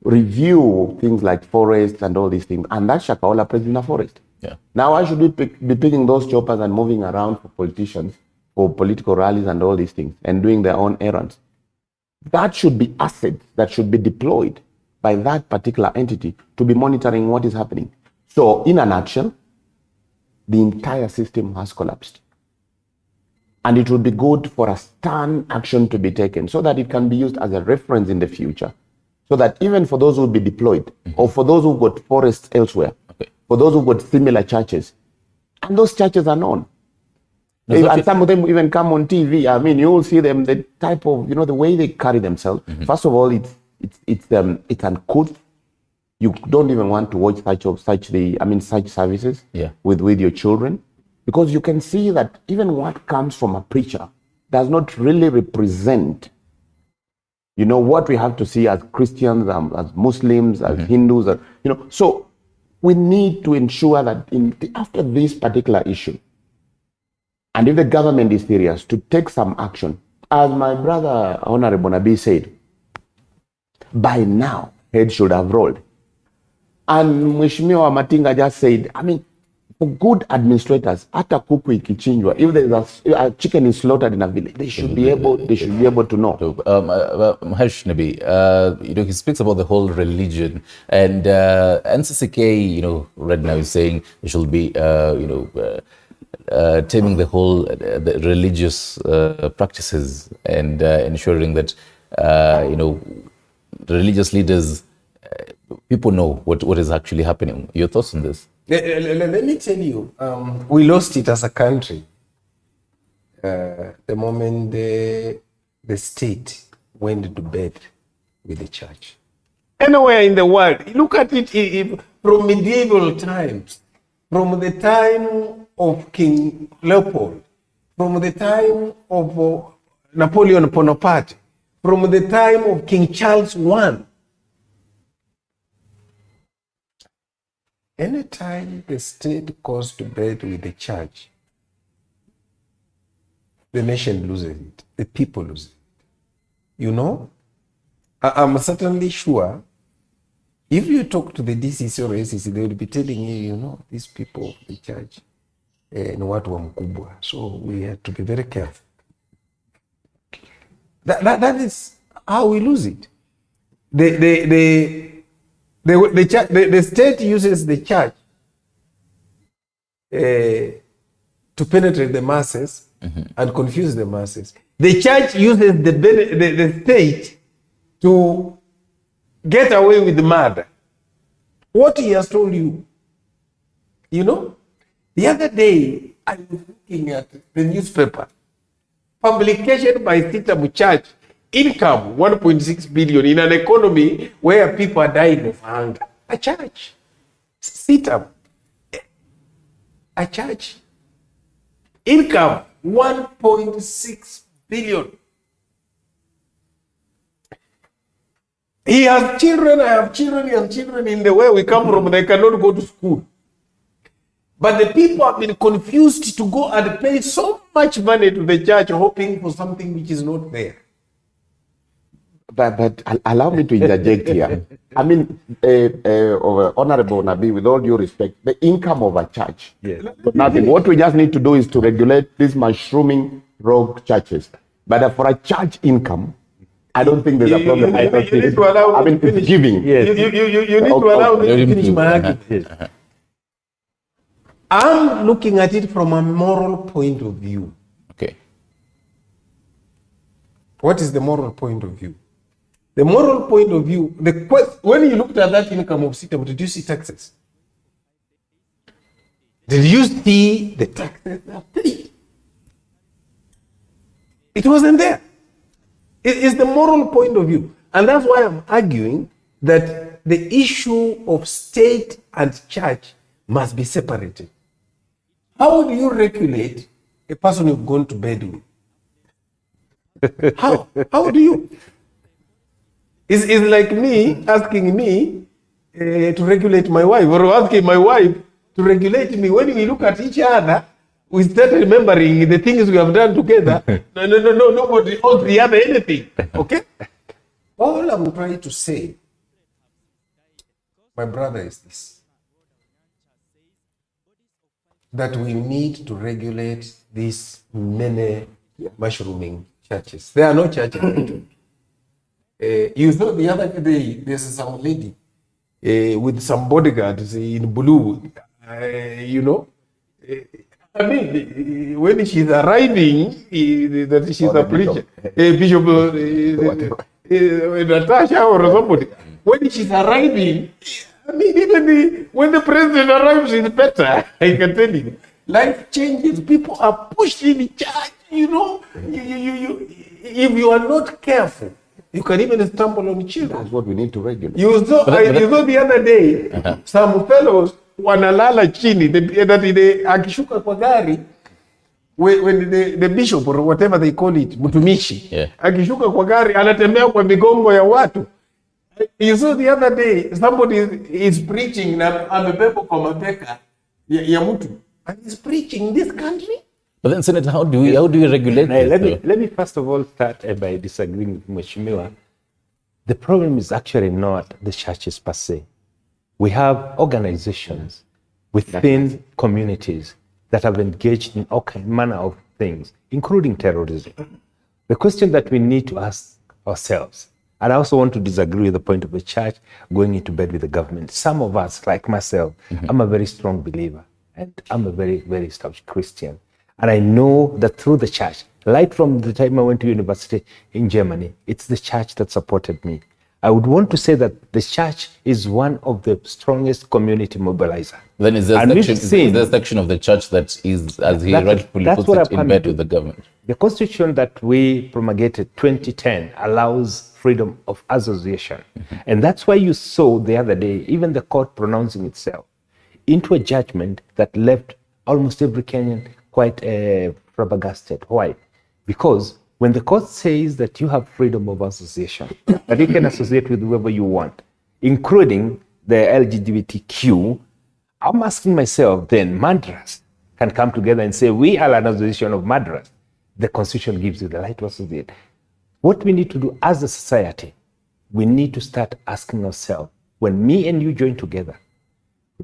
review things like forests and all these things. And that Shakahola plays in a forest. Yeah. Now, why should we be picking those choppers and moving around for politicians for political rallies and all these things and doing their own errands. That should be assets that should be deployed by that particular entity to be monitoring what is happening. So in a nutshell, the entire system has collapsed. And it would be good for a stern action to be taken so that it can be used as a reference in the future. So that even for those who will be deployed, or for those who've got forests elsewhere, for those who've got similar churches, and those churches are known. And some of them even come on TV. I mean, you will see them, the type of, the way they carry themselves. First of all, it's uncouth. You don't even want to watch such services with your children, because you can see that even what comes from a preacher does not really represent, what we have to see as Christians, as Muslims, as Hindus, So we need to ensure that after this particular issue, and if the government is serious, to take some action, as my brother Honorable Nabi said, by now, head should have rolled. And Mheshimiwa Matinga just said, for good administrators, hata kuku ikichinjwa, if there's a chicken is slaughtered in a village, they should be able to know. Mahesh Nabi, he speaks about the whole religion, and NCCK, right now is saying they should be, taming the whole the religious practices and ensuring that, the religious leaders, people know what is actually happening. Your thoughts on this? Let me tell you, we lost it as a country the moment the state went to bed with the church. Anywhere in the world, look at it from medieval times, from the time of King Leopold, from the time of Napoleon Bonaparte, from the time of King Charles I. Anytime the state goes to bed with the church, the nation loses it, the people lose it. I'm certainly sure if you talk to the DCC or ACC, they will be telling you, these people of the church ni watu wa mkubwa. So we have to be very careful. That is how we lose it. The state uses the church to penetrate the masses and confuse the masses. The church uses the state to get away with murder. What he has told you, the other day I was looking at the newspaper, publication by Sitamu Church, income 1.6 billion in an economy where people are dying of hunger. A church, Sitamu, a church, income 1.6 billion. He has children, I have children, he has children in the way we come from, they cannot go to school. But the people have been confused to go and pay so much money to the church hoping for something which is not there. But allow me to interject here. Honorable Nabi, with all due respect, the income of a church, nothing. What we just need to do is to regulate these mushrooming rogue churches. But for a church income, I don't think there's a problem. You need to allow me to finish. It's giving. Yes. You need to allow me to finish my argument. I'm looking at it from a moral point of view. Okay. What is the moral point of view? The moral point of view, when you looked at that income of Sitamu, did you see taxes? Did you see the taxes are paid? It wasn't there. It is the moral point of view. And that's why I'm arguing that the issue of state and church must be separated. How do you regulate a person you've gone to bed with? How do you? It's like me asking me to regulate my wife, or asking my wife to regulate me. When we look at each other, we start remembering the things we have done together. No, nobody owes the other anything. Okay? All I'm trying to say, my brother, is this. that we need to regulate these many mushrooming churches. There are no churches. You saw the other day, there's some lady with some bodyguards in blue, you know. I mean, when she's arriving, that she's a preacher, Bishop Natasha or somebody. When she's arriving, I mean, even when the president arrives, it's better. I can tell you. Life changes. People are pushing the church. You know, if you are not careful, you can even stumble on children. That's what we need to regulate. You saw the other day, some fellows wanalala chini, akishuka kwa gari, when the bishop or whatever they call it, mtumishi, akishuka kwa gari, anatembea kwa migongo ya watu. You saw the other day, somebody is preaching na amebeba kwa mabeka ya mtu. And he's preaching in this country. But then, Senator, how do we regulate this? Let me first of all start by disagreeing with Mheshimiwa. The problem is actually not the churches per se. We have organizations within communities that have engaged in all manner of things, including terrorism. The question that we need to ask ourselves, and I also want to disagree with the point of the church going into bed with the government. Some of us, like myself, I'm a very strong believer, and I'm a very, very established Christian. And I know that through the church, right from the time I went to university in Germany, it's the church that supported me. I would want to say that the church is one of the strongest community mobilizer. Then is there a section of the church that is, as he rightfully puts it, in bed with the government? The constitution that we promulgated 2010 allows freedom of association. And that's why you saw the other day, even the court pronouncing itself into a judgment that left almost every Kenyan quite flabbergasted. Why? Because when the court says that you have freedom of association, that you can associate with whoever you want, including the LGBTQ, I'm asking myself, then murderers can come together and say, we are an association of murderers. The Constitution gives you the right to associate. What we need to do as a society, we need to start asking ourselves, when me and you join together,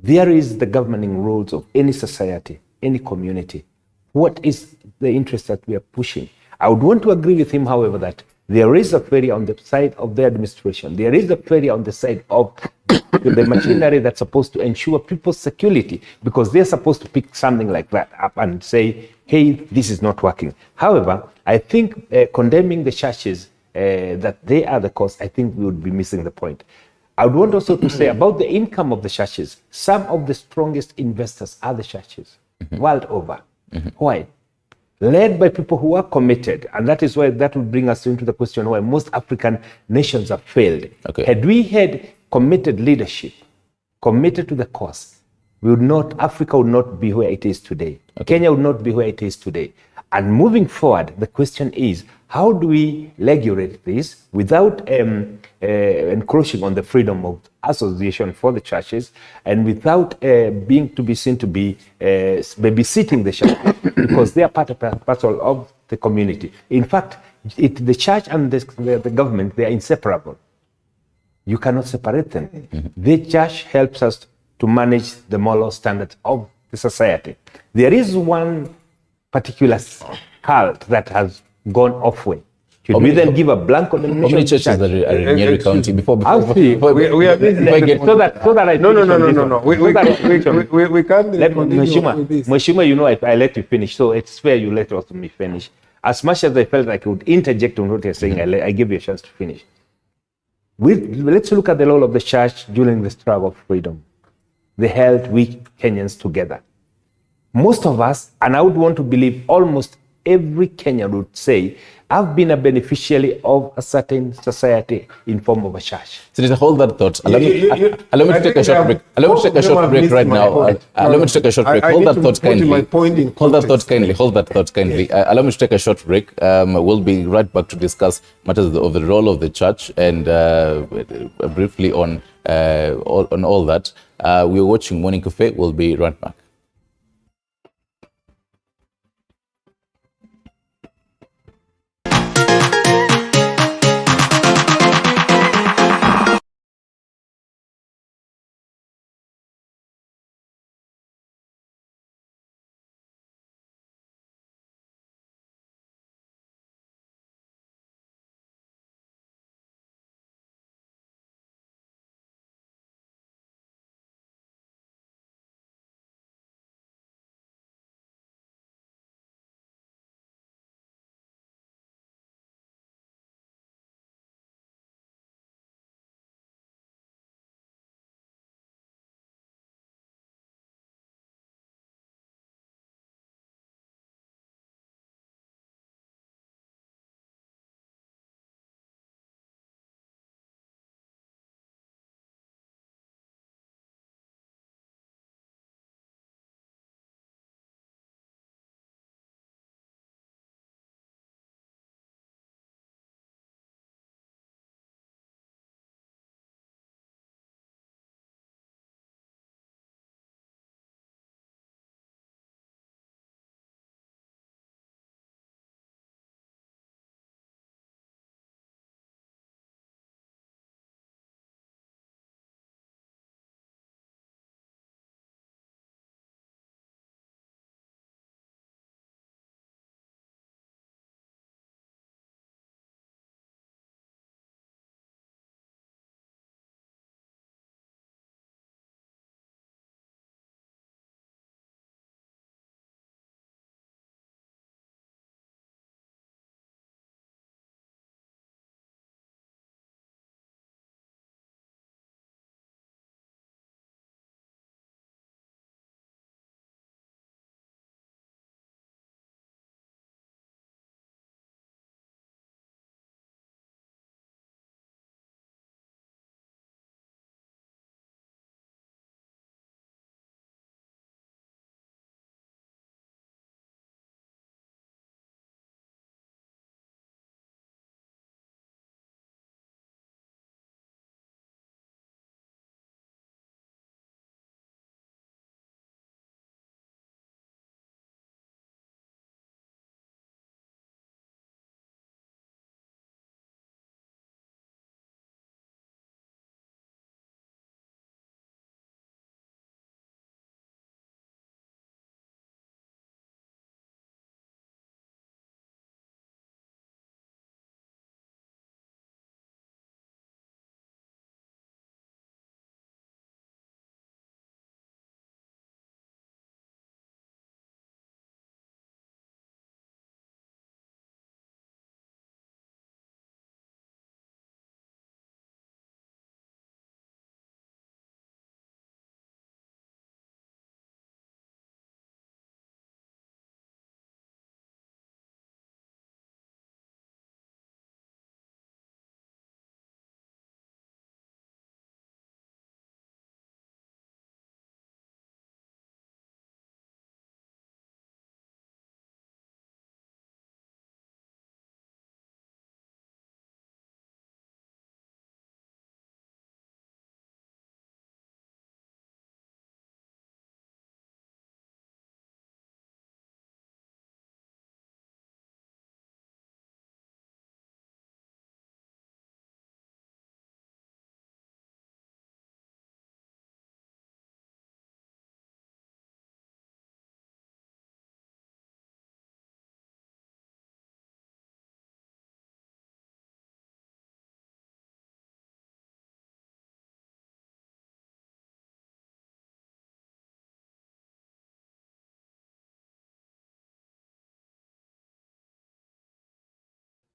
there is the governing rules of any society, any community. What is the interest that we are pushing? I would want to agree with him, however, that there is a failure on the side of the administration. There is a failure on the side of the machinery that's supposed to ensure people's security, because they're supposed to pick something like that up and say, hey, this is not working. However, I think condemning the churches that they are the cause, I think we would be missing the point. I would want also to say about the income of the churches, some of the strongest investors are the churches world over. Why? Led by people who are committed, and that is why that will bring us into the question why most African nations have failed. Had we had committed leadership, committed to the cause, Africa would not be where it is today. Kenya would not be where it is today. And moving forward, the question is, how do we regulate this without encroaching on the freedom of association for the churches, and without being seen to be babysitting the churches, because they are part and parcel of the community. In fact, the church and the government, they are inseparable. You cannot separate them. The church helps us to manage the moral standards of the society. There is one particular cult that has gone off way. Should we then give a blank condemnation? How many churches are in Nyeri County? We can't. Mheshimiwa, you know, I let you finish, so it's fair you let also me finish. As much as I felt I could interject on what you're saying, I give you a chance to finish. Let's look at the role of the church during the struggle of freedom. They held we Kenyans together. Most of us, and I would want to believe almost every Kenyan would say, I've been a beneficiary of a certain society in form of a church. Senator, hold that thought. Allow me to take a short break. Allow me to take a short break right now. Allow me to take a short break. Hold that thought kindly. Hold that thought kindly. Hold that thought kindly. Allow me to take a short break. We'll be right back to discuss matters of the role of the church and briefly on all that. We're watching Morning Cafe. We'll be right back.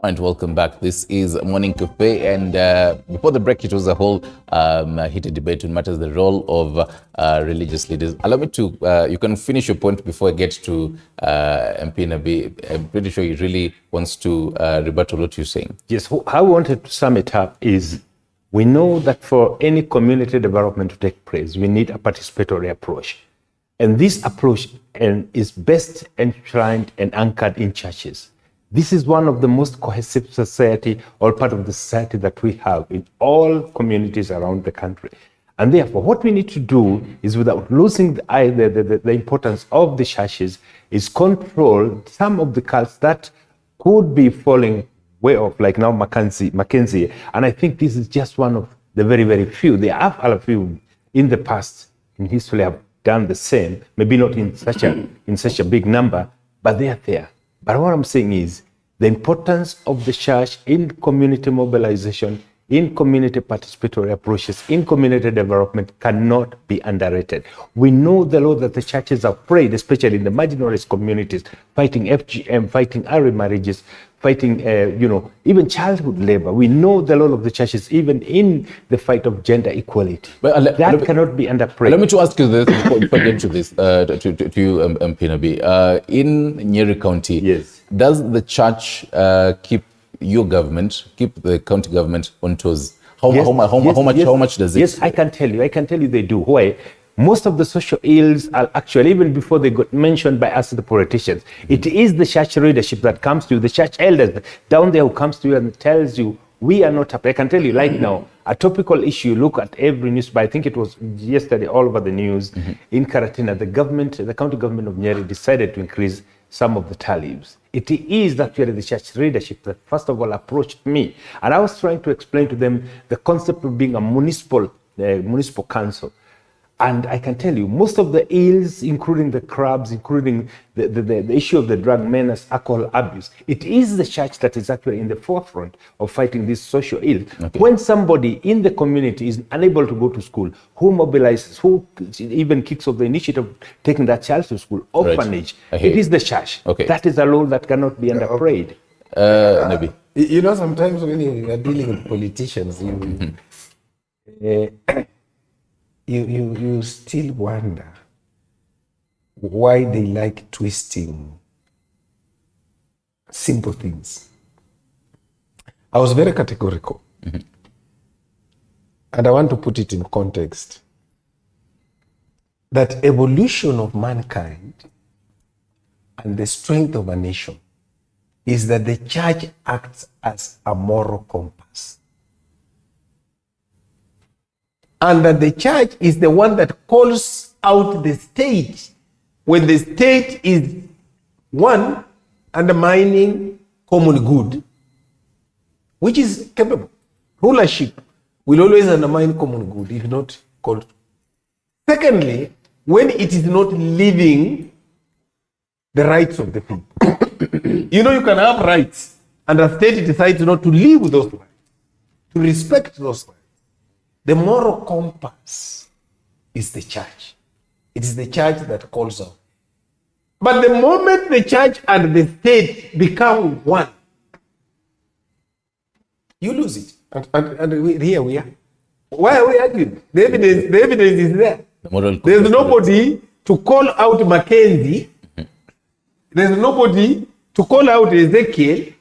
And welcome back. This is Morning Cafe, and before the break, it was a whole heated debate on matters the role of religious leaders. Allow me to, you can finish your point before I get to MP Nabi. I'm pretty sure he really wants to rebut what you're saying. Yes, how I wanted to sum it up is we know that for any community development to take place, we need a participatory approach. And this approach is best enshrined and anchored in churches. This is one of the most cohesive society or part of the society that we have in all communities around the country. And therefore, what we need to do is, without losing the importance of the churches, is control some of the cults that could be falling way off, like now Mackenzie. And I think this is just one of the very, very few. There are a few in the past, in history, have done the same, maybe not in such a big number, but they are there. But what I'm saying is the importance of the church in community mobilization, in community participatory approaches, in community development cannot be underrated. We know the law that the churches are prayed, especially in the marginalized communities, fighting FGM, fighting early marriages, fighting, even childhood labor. We know the role of the churches even in the fight of gender equality. But that cannot be underpraised. Let me to ask you this before I get to this, to you, MP Nabi. In Nyeri County, yes, does the church keep your government, keep the county government on toes? How much does it? Yes, I can tell you they do. Why? Most of the social ills are actually, even before they got mentioned by us, the politicians, it is the church leadership that comes to you, the church elders down there who comes to you and tells you, we are not happy. I can tell you right now, a topical issue, look at every news, but I think it was yesterday all over the news, in Karatina, the county government of Nyeri decided to increase some of the tariffs. It is actually the church leadership that first of all approached me. And I was trying to explain to them the concept of being a municipal council. And I can tell you, most of the ills, including the crabs, including the issue of the drug menace, alcohol abuse, it is the church that is actually in the forefront of fighting this social ill. Okay. When somebody in the community is unable to go to school, who mobilizes, who even kicks off the initiative of taking that child to school, orphanage, right, it is the church. Okay. That is a role that cannot be underprayed. Nabi. You know, sometimes when you are dealing with politicians, you still wonder why they like twisting simple things. I was very categorical. And I want to put it in context that evolution of mankind and the strength of a nation is that the church acts as a moral compass. And that the church is the one that calls out the state when the state is, one, undermining common good, which is capable. Rulership will always undermine common good if not called. Secondly, when it is not living the rights of the people. You know, you can have rights and the state decides not to live with those rights, to respect those rights. The moral compass is the church. It is the church that calls out. But the moment the church and the state become one, you lose it. And here we are. Why are we arguing? The evidence is there. There's nobody to call out Mackenzie. There's nobody to call out Ezekiel.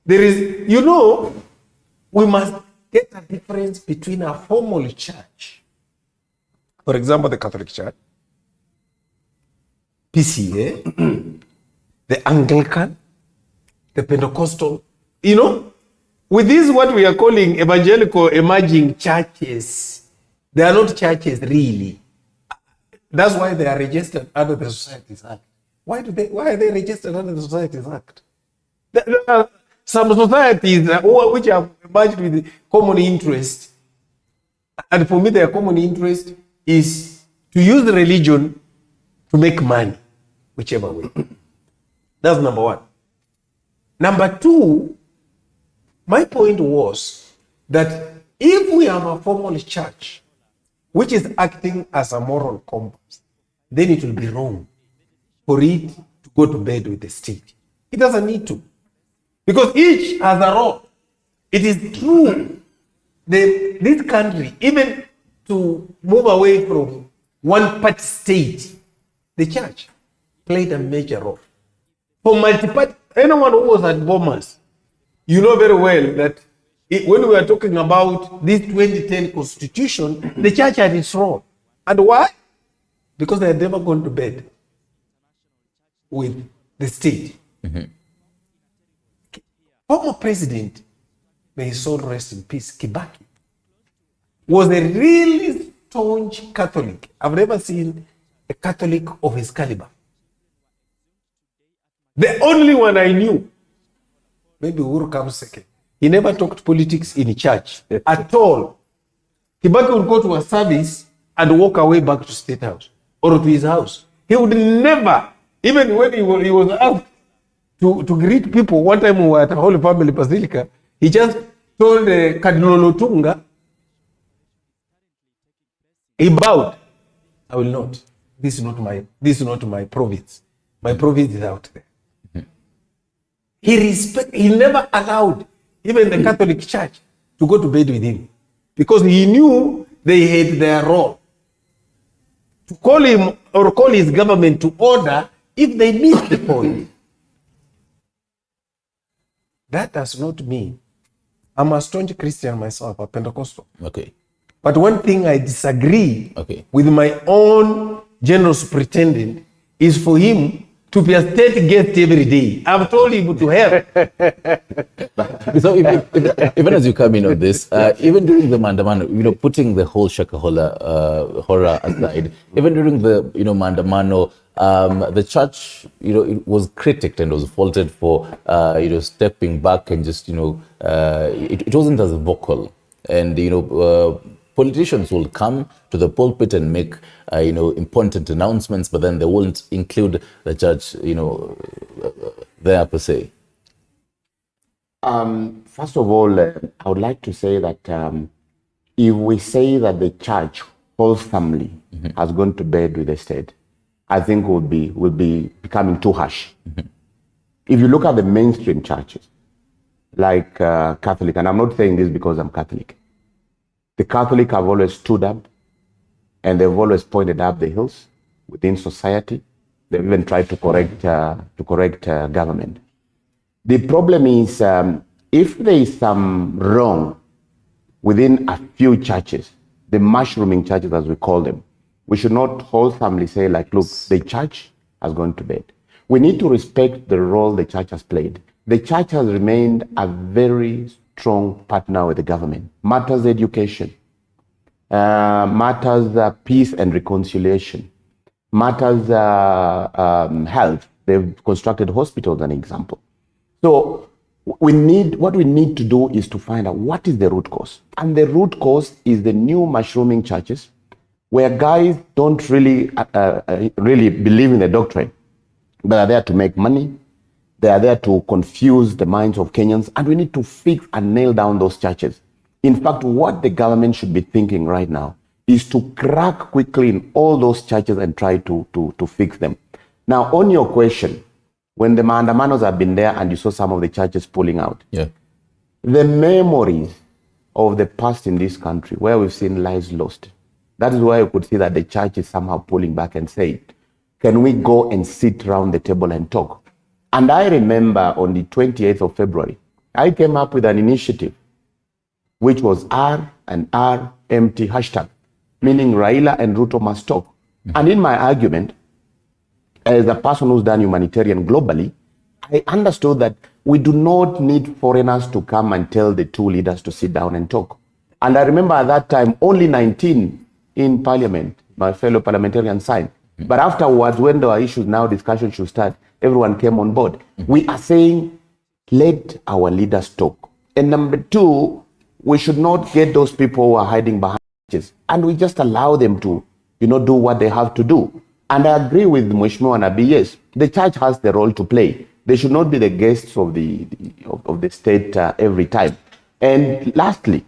There is, we must get a difference between a formal church, for example, the Catholic Church, PCA, the Anglican, the Pentecostal, with this what we are calling evangelical emerging churches. They are not churches really. That's why they are registered under the Societies Act. Why are they registered under the Societies Act? Some societies which have emerged with common interest, and for me their common interest is to use the religion to make money, whichever way. That's number one. Number two, my point was that if we have a formal church which is acting as a moral compass, then it will be wrong for it to go to bed with the state. It doesn't need to. Because each has a role. It is true, this country, even to move away from one party state, the church played a major role. For multi-party, anyone who was at Bomas, you know very well that when we are talking about this 2010 constitution, the church had its role. And why? Because they had never gone to bed with the state. Former president, may his soul rest in peace, Kibaki, was a really staunch Catholic. I've never seen a Catholic of his caliber. The only one I knew, maybe Uhuru comes second, he never talked politics in church at all. Kibaki would go to a service and walk away back to State House or to his house. He would never, even when he was out to greet people, one time we were at a Holy Family Basilica, he just told Cardinal Otunga, he bowed. I will not. This is not my province. My province is out there. He never allowed even the Catholic Church to go to bed with him because he knew they had their role to call him or call his government to order if they missed the point. That does not mean I'm a staunch Christian myself, a Pentecostal. Okay. But one thing I disagree with my own general superintendent is for him to be a state guest every day. I've told him to help. So even as you come in on this, even during the Maandamano, putting the whole Shakahola horror aside, even during the Maandamano, the church, it was critiqued and was faulted for stepping back and just it wasn't as vocal. And politicians will come to the pulpit and make important announcements, but then they won't include the church there per se. First of all, I would like to say that if we say that the church wholesomely has gone to bed with the state, I think would be becoming too harsh. If you look at the mainstream churches, like Catholic, and I'm not saying this because I'm Catholic, the Catholic have always stood up and they've always pointed up the hills within society. They've even tried to correct government. The problem is if there is some wrong within a few churches, the mushrooming churches as we call them, we should not wholesomely say like, look, the church has gone to bed. We need to respect the role the church has played. The church has remained a very strong partner with the government. Matters education, matters peace and reconciliation, matters health. They've constructed hospitals, an example. So what we need to do is to find out what is the root cause. And the root cause is the new mushrooming churches where guys don't really believe in the doctrine, but are there to make money. They are there to confuse the minds of Kenyans, and we need to fix and nail down those churches. In fact, what the government should be thinking right now is to crack quickly in all those churches and try to fix them. Now, on your question, when the Maandamanos have been there and you saw some of the churches pulling out, the memories of the past in this country where we've seen lives lost, that is why you could see that the church is somehow pulling back and saying, can we go and sit around the table and talk? And I remember on the 28th of February, I came up with an initiative, which was R and R empty hashtag, meaning Raila and Ruto must talk. And in my argument, as a person who's done humanitarian globally, I understood that we do not need foreigners to come and tell the two leaders to sit down and talk. And I remember at that time, only 19 in parliament, my fellow parliamentarians signed. But afterwards, when there were issues, now discussion should start, everyone came on board. We are saying, let our leaders talk. And number two, we should not get those people who are hiding behind churches, and we just allow them to, do what they have to do. And I agree with Mheshimiwa Nabi, yes, the church has the role to play. They should not be the guests of the state every time. And lastly,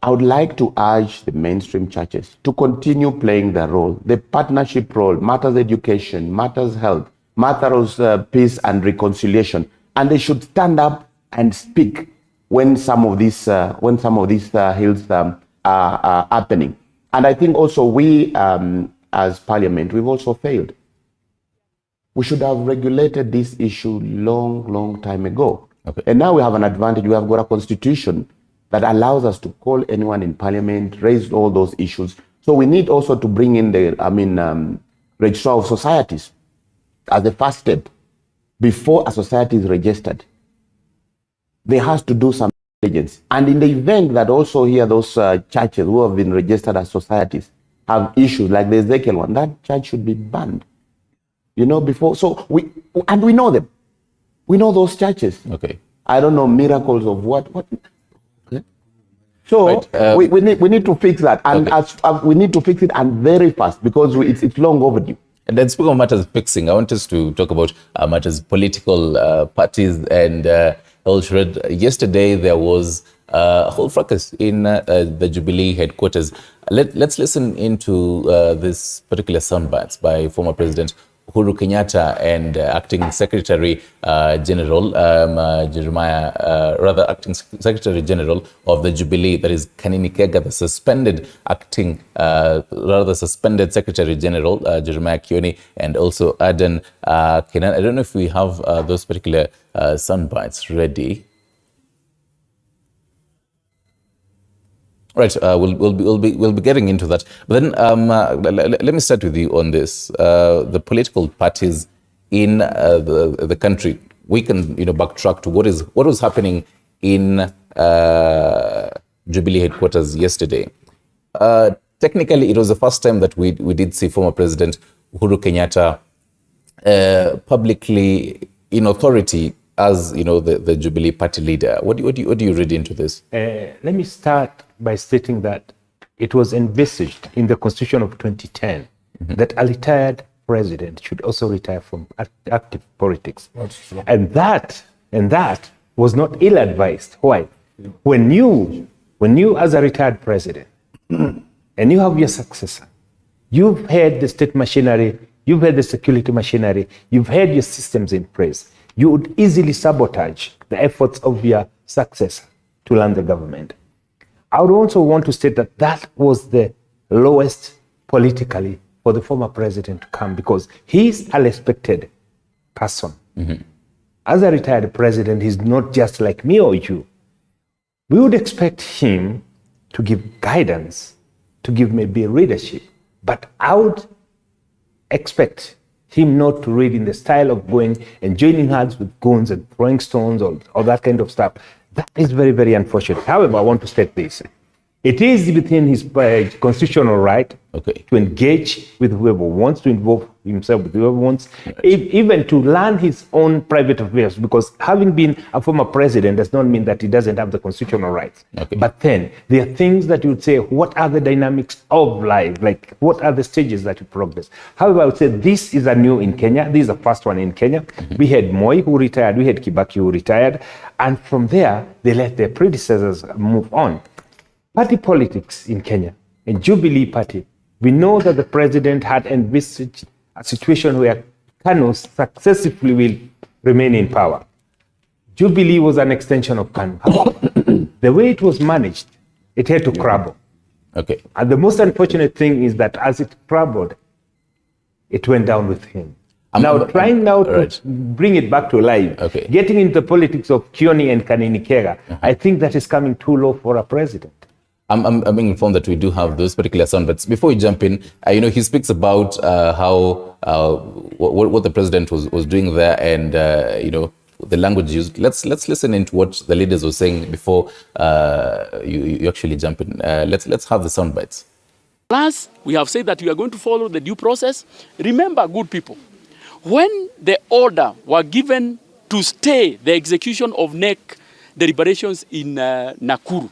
I would like to urge the mainstream churches to continue playing their role, the partnership role, matters education, matters health, matters peace and reconciliation. and they should stand up and speak when some of these hills are happening. And I think also we, as Parliament, we've also failed. We should have regulated this issue long time ago. Okay. And now we have an advantage. We have got a constitution that allows us to call anyone in Parliament, raise all those issues. So we need also to bring in the, Registrar of Societies as the first step. Before a society is registered, they has to do some diligence. And in the event that also here those churches who have been registered as societies have issues like the Ezekiel one, that church should be banned. You know, before, so we know them. We know those churches. Okay. I don't know miracles of what. Okay. So right, we need to fix that, and okay. We need to fix it, and very fast, because it's long overdue. And then speaking of matters fixing, I want us to talk about matters political parties and yesterday there was a whole fracas in the Jubilee headquarters. Let's listen into this particular soundbites by former President Uhuru Kenyatta and Acting Secretary General Acting Secretary General of the Jubilee, that is Kanini Kega, the suspended suspended Secretary General Jeremiah Kioni, and also Aden Kenan. I don't know if we have those particular soundbites ready. Right, we'll be getting into that. But then let me start with you on this. The political parties in the country. We can backtrack to what was happening in Jubilee headquarters yesterday. Technically, it was the first time that we did see former President Uhuru Kenyatta publicly in authority as the Jubilee party leader. What do you read into this? Let me start by stating that it was envisaged in the Constitution of 2010 that a retired president should also retire from active politics. And that was not ill-advised. Why? When you as a retired president and you have your successor, you've had the state machinery, you've had the security machinery, you've had your systems in place, you would easily sabotage the efforts of your successor to run the government. I would also want to state that that was the lowest politically for the former president to come, because he's a respected person. As a retired president, he's not just like me or you. We would expect him to give guidance, to give maybe leadership, but I would expect him not to read in the style of going and joining hands with guns and throwing stones or that kind of stuff. That is very, very unfortunate. However, I want to state this. It is within his constitutional right to engage with whoever wants, to involve himself with whoever wants, even to learn his own private affairs, because having been a former president does not mean that he doesn't have the constitutional rights. But then there are things that you would say, what are the dynamics of life? Like, what are the stages that you progress? However, I would say this is a new in Kenya. This is the first one in Kenya. We had Moi who retired, we had Kibaki who retired, and from there, they let their predecessors move on. Party politics in Kenya, and Jubilee Party, we know that the president had envisaged a situation where KANU successively will remain in power. Jubilee was an extension of KANU. The way it was managed, it had to crumble. And the most unfortunate thing is that as it crumbled, it went down with him. Trying to bring it back to life, getting into the politics of Kioni and Kanini Kega, I think that is coming too low for a president. I'm being informed that we do have those particular sound, but before we jump in, he speaks about how what the president was doing there, and the language used. Let's listen into what the leaders were saying before you actually jump in. Let's have the sound bites. Plus, we have said that we are going to follow the due process. Remember, good people, when the order were given to stay the execution of NEC deliberations in Nakuru,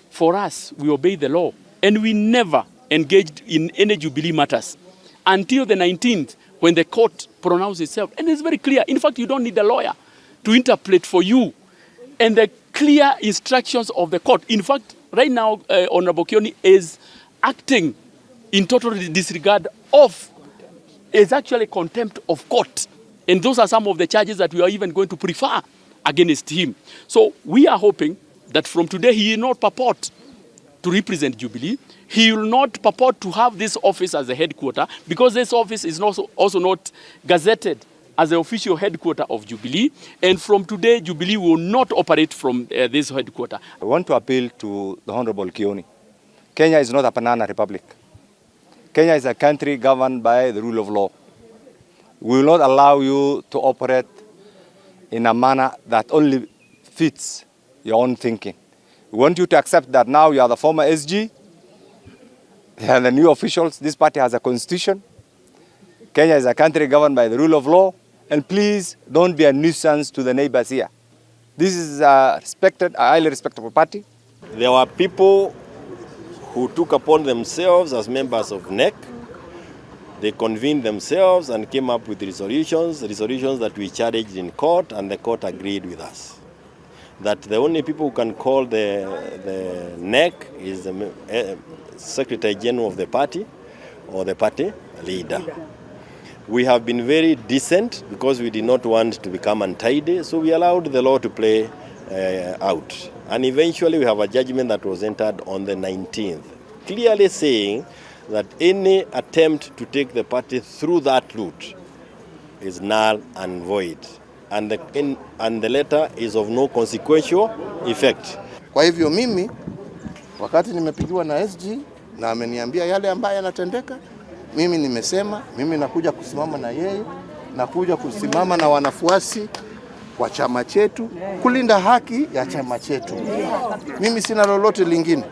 for us, we obey the law, and we never engaged in any Jubilee matters until the 19th, when the court pronounced itself. And it's very clear. In fact, you don't need a lawyer to interpret for you. And the clear instructions of the court. In fact, right now, Honorable Kioni is acting in total disregard of, is actually contempt of court. And those are some of the charges that we are even going to prefer against him. So we are hoping that from today he will not purport to represent Jubilee. He will not purport to have this office as a headquarter, because this office is also not gazetted as the official headquarter of Jubilee. And from today, Jubilee will not operate from this headquarter. I want to appeal to the Honorable Kioni. Kenya is not a banana republic. Kenya is a country governed by the rule of law. We will not allow you to operate in a manner that only fits your own thinking. We want you to accept that now you are the former SG, they are the new officials. This party has a constitution. Kenya is a country governed by the rule of law. And please don't be a nuisance to the neighbors here. This is a highly respectable party. There were people who took upon themselves as members of NEC. They convened themselves and came up with resolutions that we challenged in court, and the court agreed with us that the only people who can call the NEC is the Secretary General of the party or the party leader. We have been very decent because we did not want to become untidy, so we allowed the law to play out. And eventually we have a judgment that was entered on the 19th, clearly saying that any attempt to take the party through that route is null and void. And the letter is of no consequential effect. Kwa hivyo mimi, wakati nimepigiwa na SG na ameniambia yale ambayo yanatendeka, mimi nimesema, mimi nakuja kusimama na yeye, nakuja kusimama na wanafuasi wa chama chetu, kulinda haki ya chama chetu. Mimi sina lolote lingine.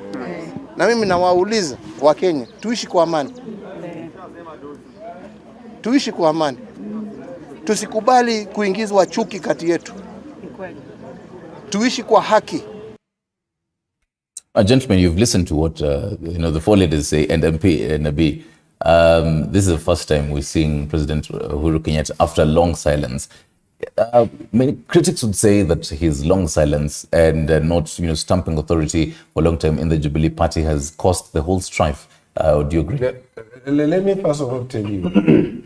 Na mimi nawauliza wa Kenya, tuishi kwa amani. Tuishi kwa amani. Tusikubali kuingizwa chuki kati yetu. Tuishi kwa haki. Gentlemen, you've listened to what the four leaders say, and MP Nabi. This is the first time we're seeing President Uhuru Kenyatta after a long silence. Many critics would say that his long silence and not stamping authority for a long time in the Jubilee party has caused the whole strife. Do you agree? Let me first of all tell you,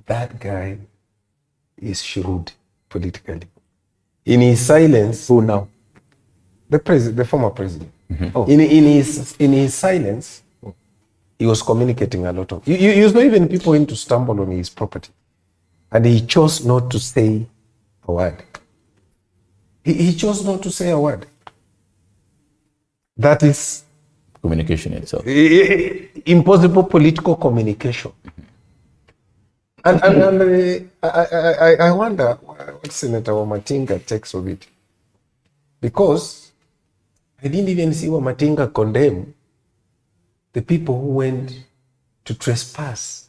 that guy is shrewd politically. In his silence, who now? The former president. Mm-hmm. Oh. In his silence, he was communicating a lot of. He was not even people in to stumble on his property, and he chose not to say a word. He chose not to say a word. That is communication itself. Impossible political communication. And I wonder what Senator Wamatinga takes of it, because I didn't even see Wamatinga condemn the people who went to trespass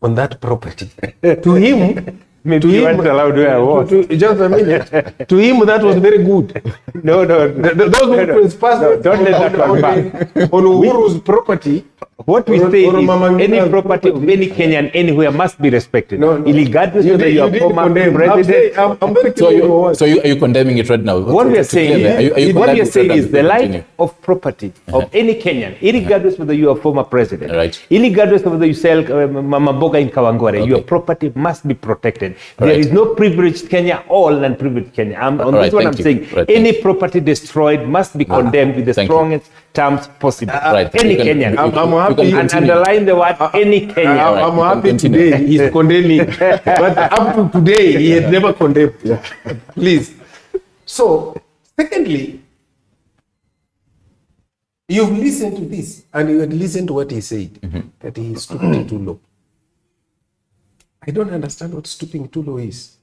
on that property. To him, maybe you weren't allowed where I was. Just a minute. To him, that was very good. No. Those who trespassed don't let that one back. On Uhuru's property. What we say is any property of any Kenyan anywhere must be respected. Regardless whether you are former president. So are you condemning it right now? What we are saying is the right of property of any Kenyan, regardless whether you are former president, regardless of whether you sell Mama Boga in Kawangware, your property must be protected. There is no privileged Kenya or non-privileged Kenya. On this one I'm saying any property destroyed must be condemned with the strongest terms possible. Any Kenyan. I'm happy and underline the word any Kenyan. I'm happy today he's condemning. But up to today he had never condemned. Please. So, secondly, you've listened to this and you had listened to what he said, that he is stooping too low. I don't understand what stooping too low is.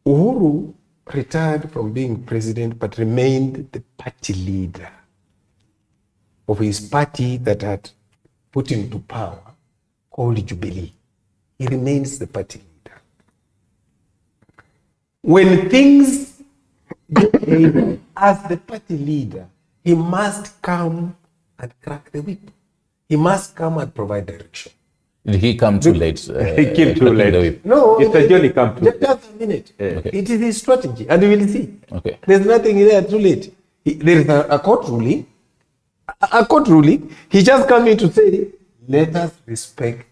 Uhuru retired from being president but remained the party leader of his party that had put him to power, called Jubilee. He remains the party leader. When things get as the party leader, he must come and crack the whip. He must come and provide direction. Did he come too late? He came too late. No, Mr. Johnny come too late. Just a minute. Okay. It is his strategy, and we will see. Okay. There's nothing there too late. There is a court ruling. A court ruling. He just come in to say, let us respect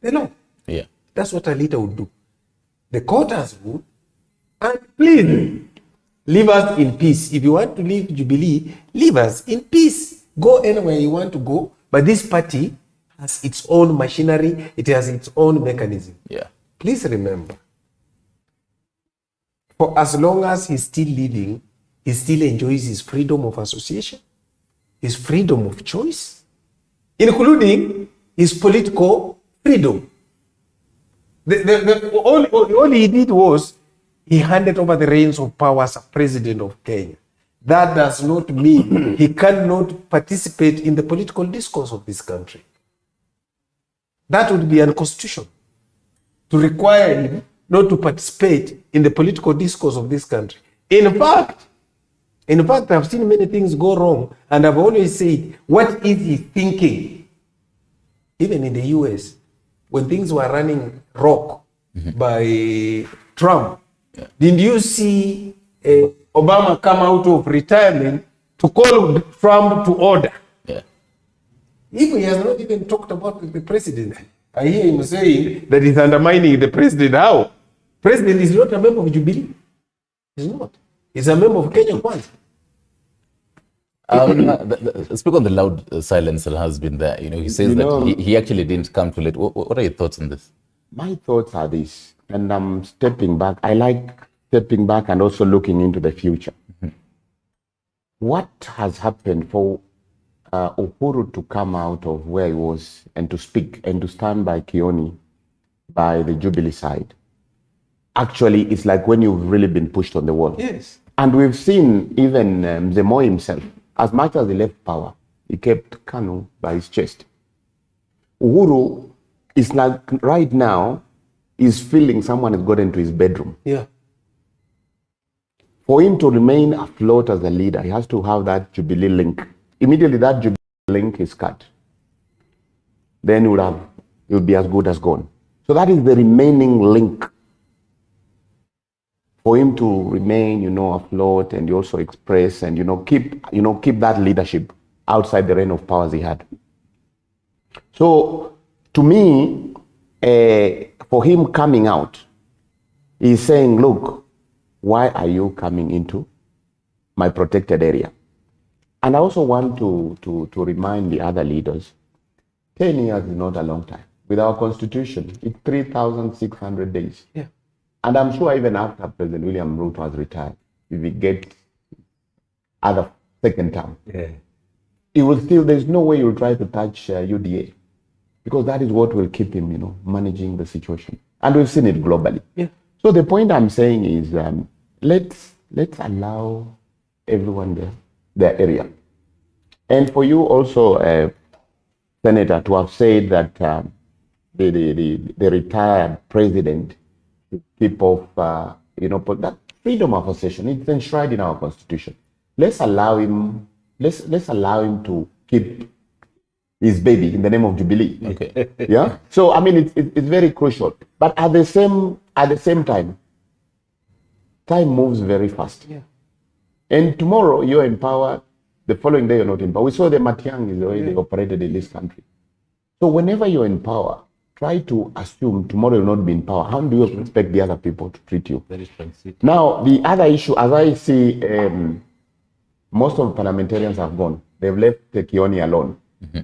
the law. Yeah. That's what a leader would do. The court has ruled. And please, leave us in peace. If you want to leave Jubilee, leave us in peace. Go anywhere you want to go. But this party has its own machinery. It has its own mechanism. Yeah. Please remember, for as long as he's still living, he still enjoys his freedom of association, his freedom of choice, including his political freedom. All he did was he handed over the reins of power as president of Kenya. That does not mean he cannot participate in the political discourse of this country. That would be unconstitutional to require him not to participate in the political discourse of this country. In fact, I've seen many things go wrong, and I've always said, what is he thinking? Even in the US, when things were running rock by Trump, didn't you see Obama come out of retirement to call Trump to order? Yeah. Even he has not even talked about the president. I hear him saying that he's undermining the president. How? President is not a member of Jubilee. He's not. He's a member of Kenya Kwanza. Speak on the loud silence that has been there. He says that he actually didn't come too late. What are your thoughts on this? My thoughts are this, and I'm stepping back. I like stepping back and also looking into the future. What has happened for Uhuru to come out of where he was and to speak and to stand by Kioni, by the Jubilee side? Actually, it's like when you've really been pushed on the wall. Yes. And we've seen even Mzee Moi himself, as much as he left power, he kept Kanu by his chest. Uhuru is like right now, he's feeling someone has got into his bedroom. Yeah. For him to remain afloat as a leader, he has to have that Jubilee link. Immediately that Jubilee link is cut. Then he would be as good as gone. So that is the remaining link for him to remain, afloat, and also express and, keep that leadership outside the reign of powers he had. So, to me, for him coming out, he's saying, look, why are you coming into my protected area? And I also want to remind the other leaders, 10 years is not a long time. With our constitution, it's 3,600 days. Yeah. And I'm sure even after President William Ruto has retired, if he gets other second term, he will still, there's no way he will try to touch UDA, because that is what will keep him, managing the situation. And we've seen it globally. Yeah. So the point I'm saying is, let's allow everyone their area. And for you also, Senator, to have said that the retired president keep off, that freedom of association, it's enshrined in our constitution. Let's allow him to keep his baby in the name of Jubilee. Okay. Yeah. So I mean, it's very crucial. But at the same time moves very fast. Yeah. And tomorrow you're in power, the following day you're not in power. We saw the Matiang is the way they operated in this country. So whenever you're in power, try to assume tomorrow you'll not be in power. How do you expect the other people to treat you? Now, the other issue, as I see, most of the parliamentarians have gone. They've left Kioni alone.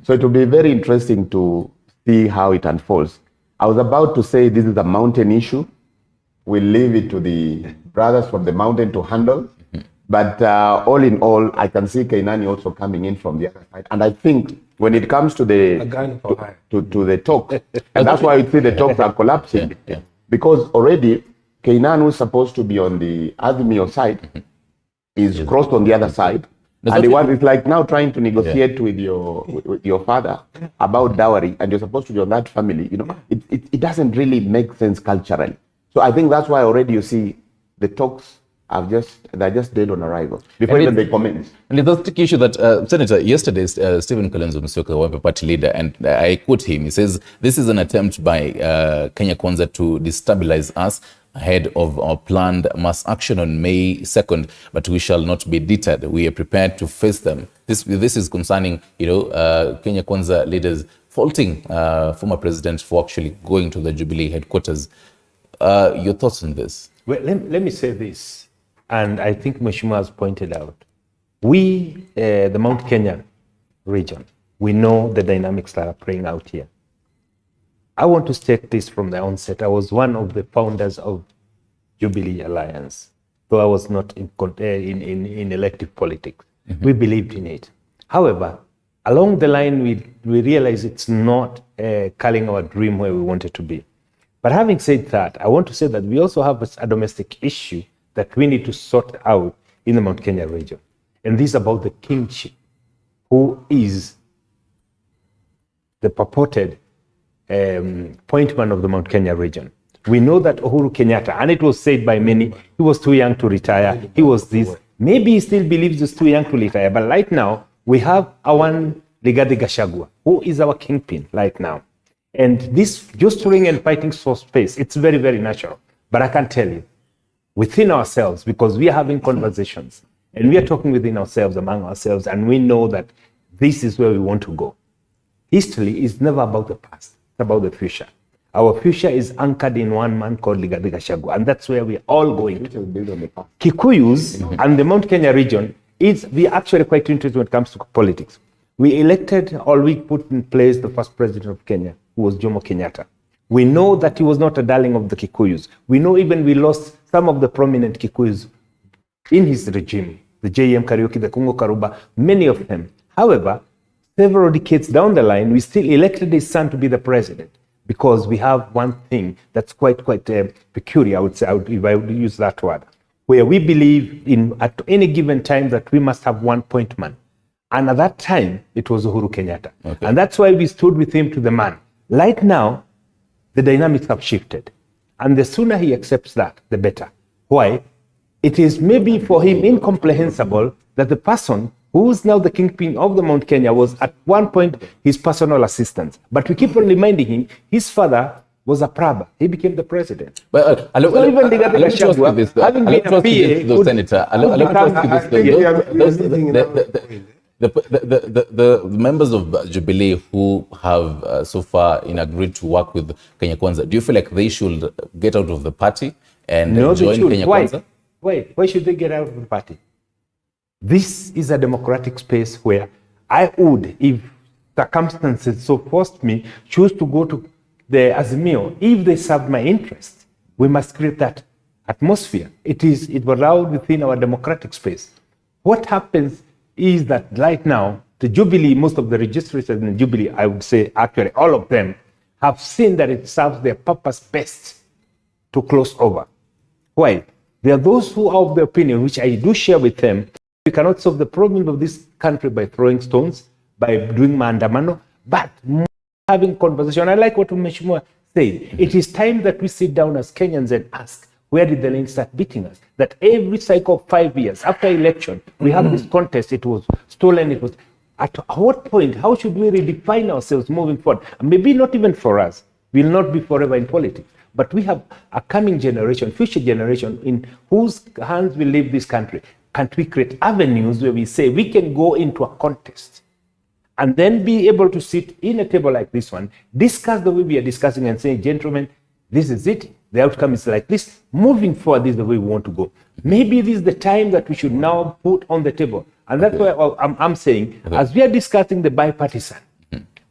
So it will be very interesting to see how it unfolds. I was about to say this is a mountain issue. We'll leave it to the brothers from the mountain to handle. But all in all, I can see Keinani also coming in from the other side. And I think when it comes to the talk, and that's why you see the talks are collapsing. Because already Keinan, who's supposed to be on the Azimio side, is crossed on the other side. And it's like now trying to negotiate with your father about dowry, and you're supposed to be on that family. It doesn't really make sense culturally. So I think that's why already you see the talks they're just dead on arrival before even they commence. And it's a sticky issue that, Senator, yesterday, Stephen Kalonzo Musyoka, the Wiper Party leader, and I quote him, he says, this is an attempt by Kenya Kwanza to destabilize us ahead of our planned mass action on May 2nd, but we shall not be deterred. We are prepared to face them. This is concerning, Kenya Kwanza leaders faulting former president for actually going to the Jubilee headquarters. Your thoughts on this? Well, let me say this, and I think Mheshimiwa has pointed out. We, the Mount Kenya region, we know the dynamics that are playing out here. I want to state this from the onset. I was one of the founders of Jubilee Alliance, though I was not in elective politics. Mm-hmm. We believed in it. However, along the line, we realized it's not culling our dream where we wanted to be. But having said that, I want to say that we also have a domestic issue that we need to sort out in the Mount Kenya region. And this is about the kingship, who is the purported appointment of the Mount Kenya region. We know that Uhuru Kenyatta, and it was said by many, he was too young to retire. He was this. Maybe he still believes he's too young to retire. But right now, we have our Rigathi Gachagua, who is our kingpin right now. And this joustering and fighting for space, it's very, very natural. But I can tell you, within ourselves, because we are having conversations, and we are talking within ourselves, among ourselves, and we know that this is where we want to go. History is never about the past, it's about the future. Our future is anchored in one man called Rigathi Gachagua, and that's where we're all going. Kikuyus and the Mount Kenya region, we are actually quite interested when it comes to politics. We elected, or we put in place the first president of Kenya, who was Jomo Kenyatta. We know that he was not a darling of the Kikuyus. We know even we lost some of the prominent Kikuyus in his regime, the J.M. Kariuki, the Kungo Karuba, many of them. However, several decades down the line, we still elected his son to be the president because we have one thing that's quite peculiar, I would say, if I would use that word, where we believe in at any given time that we must have one point man. And at that time, it was Uhuru Kenyatta. Okay. And that's why we stood with him to the man. Right now, the dynamics have shifted. And the sooner he accepts that, the better. Why? It is maybe for him incomprehensible that the person who is now the kingpin of the Mount Kenya was at one point his personal assistant. But we keep on reminding him, his father was a Prabha. He became the president. But having been a PA, Senator, the members of Jubilee who have so far agreed to work with Kenya Kwanza, do you feel like they should get out of the party and join Kenya Kwanza? Why should they get out of the party? This is a democratic space where I would, if circumstances so forced me, choose to go to the Azimio. If they serve my interest, we must create that atmosphere. It was allowed within our democratic space. What happens is that right now, the Jubilee, most of the registries in the Jubilee, I would say actually all of them, have seen that it serves their purpose best to close over. Why? There are those who are of the opinion, which I do share with them, we cannot solve the problem of this country by throwing stones, by doing maandamano, but having conversation. I like what Mheshimiwa said. It is time that we sit down as Kenyans and ask, where did the lane start beating us? That every cycle of 5 years after election, we have this contest, it was stolen, it was, at what point, how should we redefine ourselves moving forward? And maybe not even for us, we'll not be forever in politics, but we have a coming generation, future generation, in whose hands we leave this country. Can't we create avenues where we say we can go into a contest and then be able to sit in a table like this one, discuss the way we are discussing and saying, gentlemen, this is it. The outcome is like this. Moving forward, this is the way we want to go. Maybe this is the time that we should now put on the table. And that's why I'm saying, as we are discussing the bipartisan,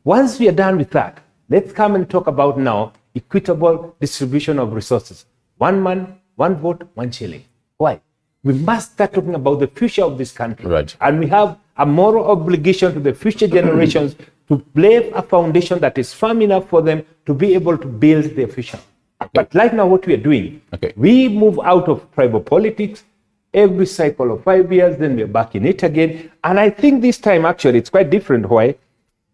once we are done with that, let's come and talk about now equitable distribution of resources. One man, one vote, one shilling. Why? We must start talking about the future of this country. Right. And we have a moral obligation to the future generations to lay a foundation that is firm enough for them to be able to build their future. Okay. But right now, what we are doing, we move out of tribal politics every cycle of 5 years, then we're back in it again. And I think this time, actually, it's quite different. Why?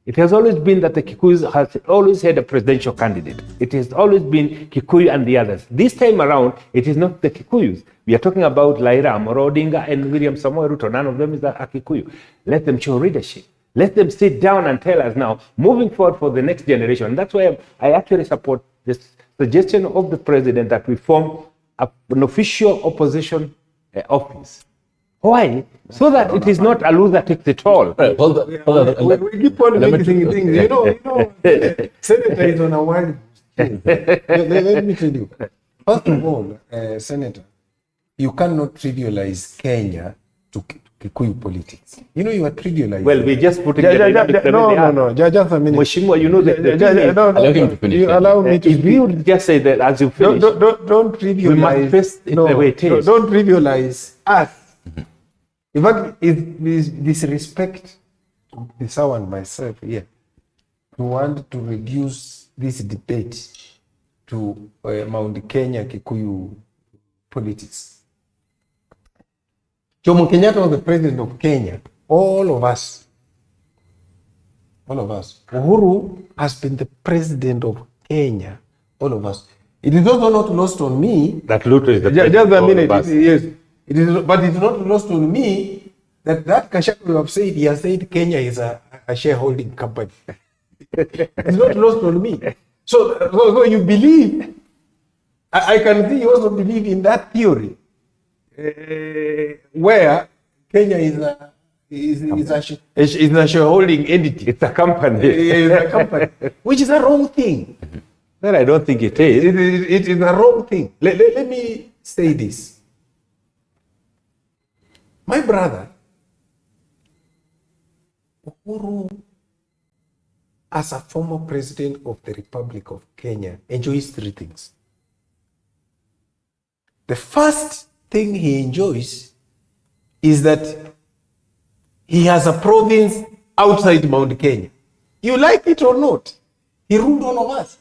It has always been that the Kikuyus has always had a presidential candidate. It has always been Kikuyu and the others. This time around, it is not the Kikuyus. We are talking about Laira Amolo Odinga and William Samoei Ruto. None of them is a Kikuyu. Let them show leadership. Let them sit down and tell us now, moving forward for the next generation. And that's why I actually support this suggestion of the president that we form an official opposition office. Why? So that it is not a loser takes it all. Right, hold on. We keep on mixing things. You know, Senator is on a wild. Let me tell you. First of all, Senator, you cannot trivialize Kenya to Kikuyu politics. You know, you are trivializing. Well, we just putting No. Just a minute. Mheshimiwa, you know Allow him to finish. Allow me to if you just say that as you finish. Don't trivialize. We must face it the way it is. Don't trivialize us. In fact, it's disrespect to Bissau and myself here to want to reduce this debate to Mount Kenya Kikuyu politics. Jomo Kenyatta was the president of Kenya. All of us. Uhuru has been the president of Kenya. All of us. It is also not lost on me. That Ruto is the president. Just a minute. Yes. It is, but it's not lost on me that Gachagua you have said, he has said Kenya is a shareholding company. It's not lost on me. So you believe, I can see you also believe in that theory. Where Kenya is a shareholding entity. It's a company. It's a company, which is a wrong thing. Well, I don't think it is. It is a wrong thing. Let me say this. My brother, Uhuru, as a former president of the Republic of Kenya, enjoys three things. The first thing he enjoys is that he has a province outside Mount Kenya. You like it or not, he ruled all of us.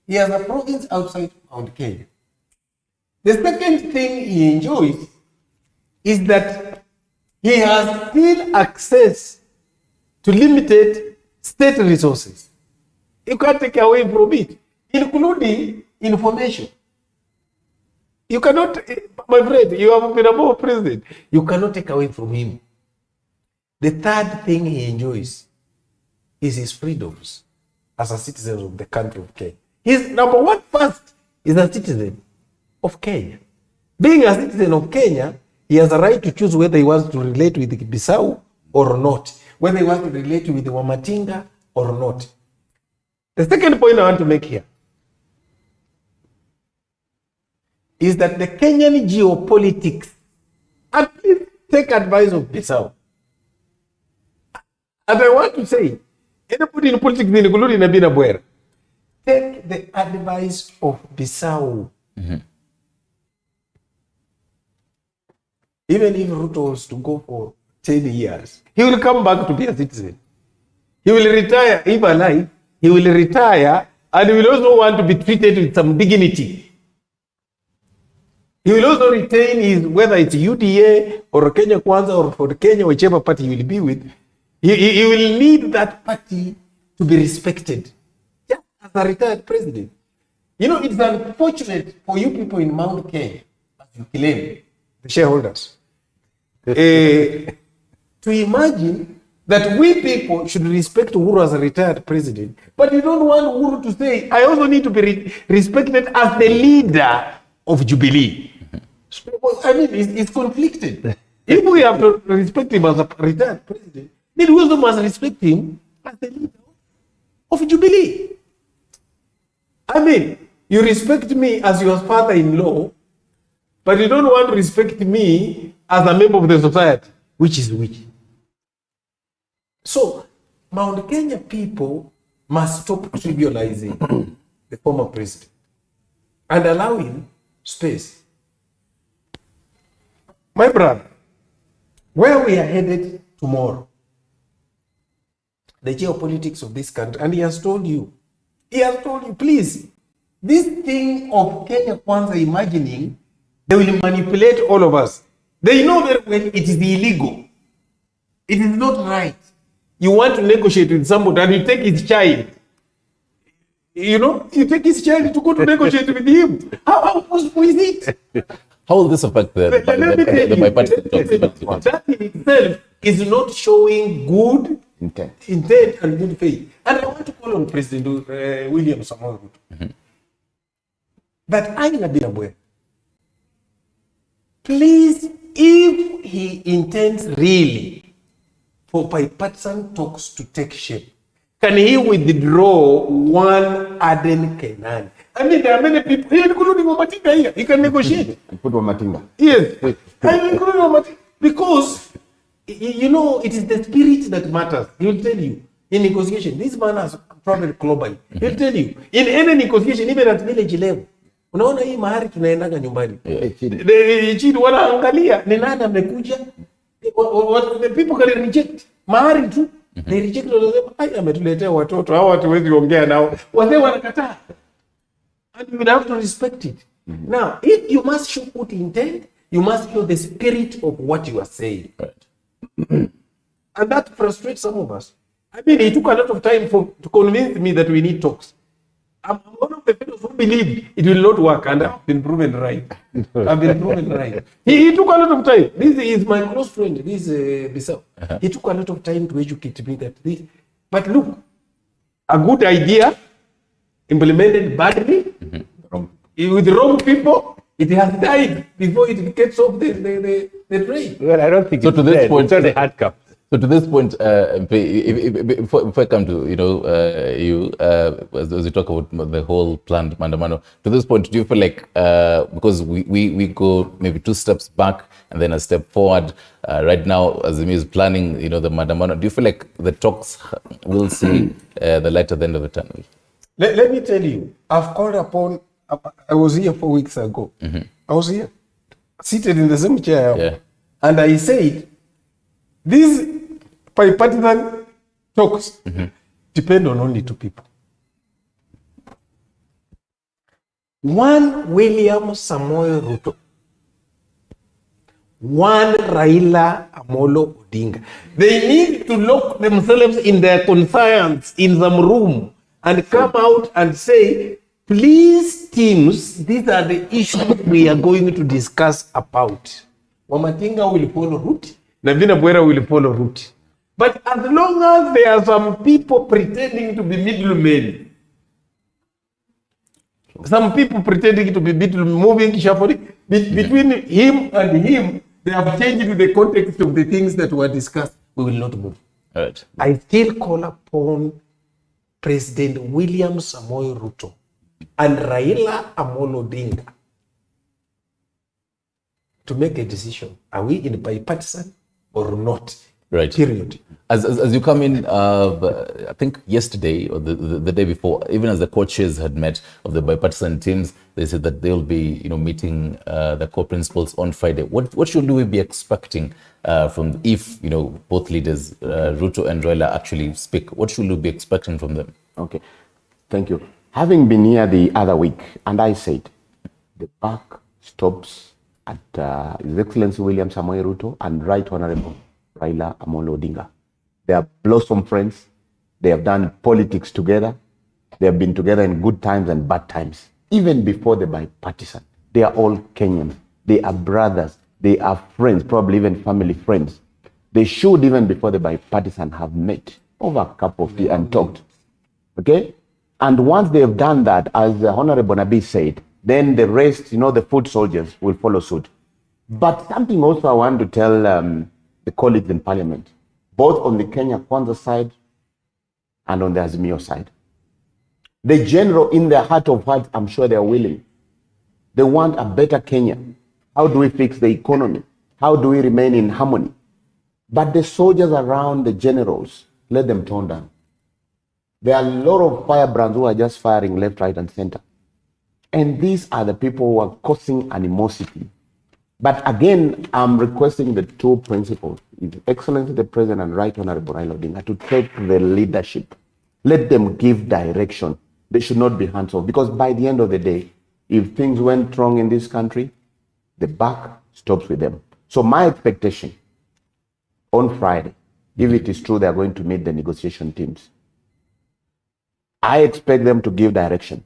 He has a province outside Mount Kenya. The second thing he enjoys is that he has still access to limited state resources. You can't take away from it, including information. You cannot, my friend, you have been a former president. You cannot take away from him. The third thing he enjoys is his freedoms as a citizen of the country of Kenya. His number one first is a citizen of Kenya. Being a citizen of Kenya, he has a right to choose whether he wants to relate with Bissau or not, whether he wants to relate with Wamatinga or not. The second point I want to make here is that the Kenyan geopolitics, and please take advice of Bissau. And I want to say, anybody in politics, including Nabina Bwera, take the advice of Bissau. Even if Ruto was to go for 10 years, he will come back to be a citizen. He will retire, if alive, he will retire, and he will also want to be treated with some dignity. He will also retain his, whether it's UDA or Kenya Kwanza or for Kenya, whichever party he will be with, he will need that party to be respected. Just as a retired president. You know, it's unfortunate for you people in Mount Kenya, as you claim, the shareholders, to imagine that we people should respect Uhuru as a retired president, but you don't want Uhuru to say, I also need to be respected as the leader of Jubilee. I mean, it's conflicted. If we have to respect him as a retired president, then we also must respect him as the leader of Jubilee. I mean, you respect me as your father-in-law, but you don't want to respect me as a member of the society, which is which. So, Mount Kenya people must stop trivializing the former president and allow him space. My brother, where we are headed tomorrow, the geopolitics of this country, and he has told you, please, this thing of Kenya Kwanza imagining they will manipulate all of us. They know that when it is illegal, it is not right. You want to negotiate with somebody and you take his child. You know, you take his child to go to negotiate with him. How possible is it? How will this affect the bipartisan talks? That in itself is not showing good intent and good faith. And I want to call on President William Samoei Ruto. But I'm not being aware. Please, if he intends really for bipartisan talks to take shape, can he withdraw one Aden Kenani? I mean, there are many people, including Wamatinga here, he can negotiate. Put Wamatinga. Yes, including Wamatinga. Because, you know, it is the spirit that matters. He will tell you, in negotiation, this man has traveled globally. He will tell you, in any negotiation, even at village level, unaona hii mahari tunaendaga nyumbani. Chini wanaangalia, ni nani amekuja? What the people can reject. Mahari tu. They reject it, wanasema, ai ametuletea watoto, hao watu wezi ongea nao. Wazee wanakataa. And you will have to respect it. Now, if you must show good intent, you must show the spirit of what you are saying. Right. And that frustrates some of us. I mean, it took a lot of time to convince me that we need talks. I'm one of the fellows who believe it will not work, and I've been proven right. I've been proven right. He took a lot of time. This is my close friend, this Bissau. He took a lot of time to educate me that this. But look, a good idea implemented badly with the wrong people, it has died before it gets off the train. Well, I don't think so. It's To this dead. point, it's not a hard cap. So to this point, if I come to you, as you talk about the whole planned Mandamano, to this point, do you feel like because we go maybe 2 steps back and then a step forward, right now as the is planning, the Mandamano, do you feel like the talks will see the light at the end of the tunnel? Let me tell you, I've called upon. I was here 4 weeks ago. I was here, seated in the same chair, and I said, these bipartisan talks depend on only 2 people. One, William Samoei Ruto. One, Raila Amolo Odinga. They need to lock themselves in their conscience in some room and come out and say, please, teams, these are the issues we are going to discuss about. Wamatinga will follow route. Navina Bwera will follow route. But as long as there are some people pretending to be middlemen, some people pretending to be middlemen, moving shuffling between him and him, they have changed the context of the things that were discussed. We will not move. Right. I still call upon President William Samoei Ruto and Raila Amolo Odinga to make a decision. Are we in bipartisan or not? Right. Period. As you come in, I think yesterday or the day before, even as the co-chairs had met of the bipartisan teams, they said that they'll be meeting the co-principals on Friday. What should we be expecting from if both leaders, Ruto and Raila, actually speak? What should we be expecting from them? Okay, thank you. Having been here the other week, and I said, the buck stops at His Excellency William Samoei Ruto and Right Honorable Raila Amolo Odinga. They are blossom friends. They have done politics together. They have been together in good times and bad times. Even before the bipartisan, they are all Kenyans. They are brothers. They are friends, probably even family friends. They should, even before the bipartisan, have met over a cup of tea and talked. Okay? And once they have done that, as Honorable Nabi said, then the rest, the foot soldiers will follow suit. But something also I want to tell the colleagues in parliament, both on the Kenya Kwanza side and on the Azimio side. The general, in their heart of hearts, I'm sure they are willing. They want a better Kenya. How do we fix the economy? How do we remain in harmony? But the soldiers around the generals, let them tone down. There are a lot of firebrands who are just firing left, right, and center. And these are the people who are causing animosity. But again, I'm requesting the 2 principals, His Excellency the President and Right Honorable Raila Odinga, to take the leadership. Let them give direction. They should not be hands off. Because by the end of the day, if things went wrong in this country, the buck stops with them. So my expectation on Friday, if it is true they are going to meet the negotiation teams, I expect them to give direction.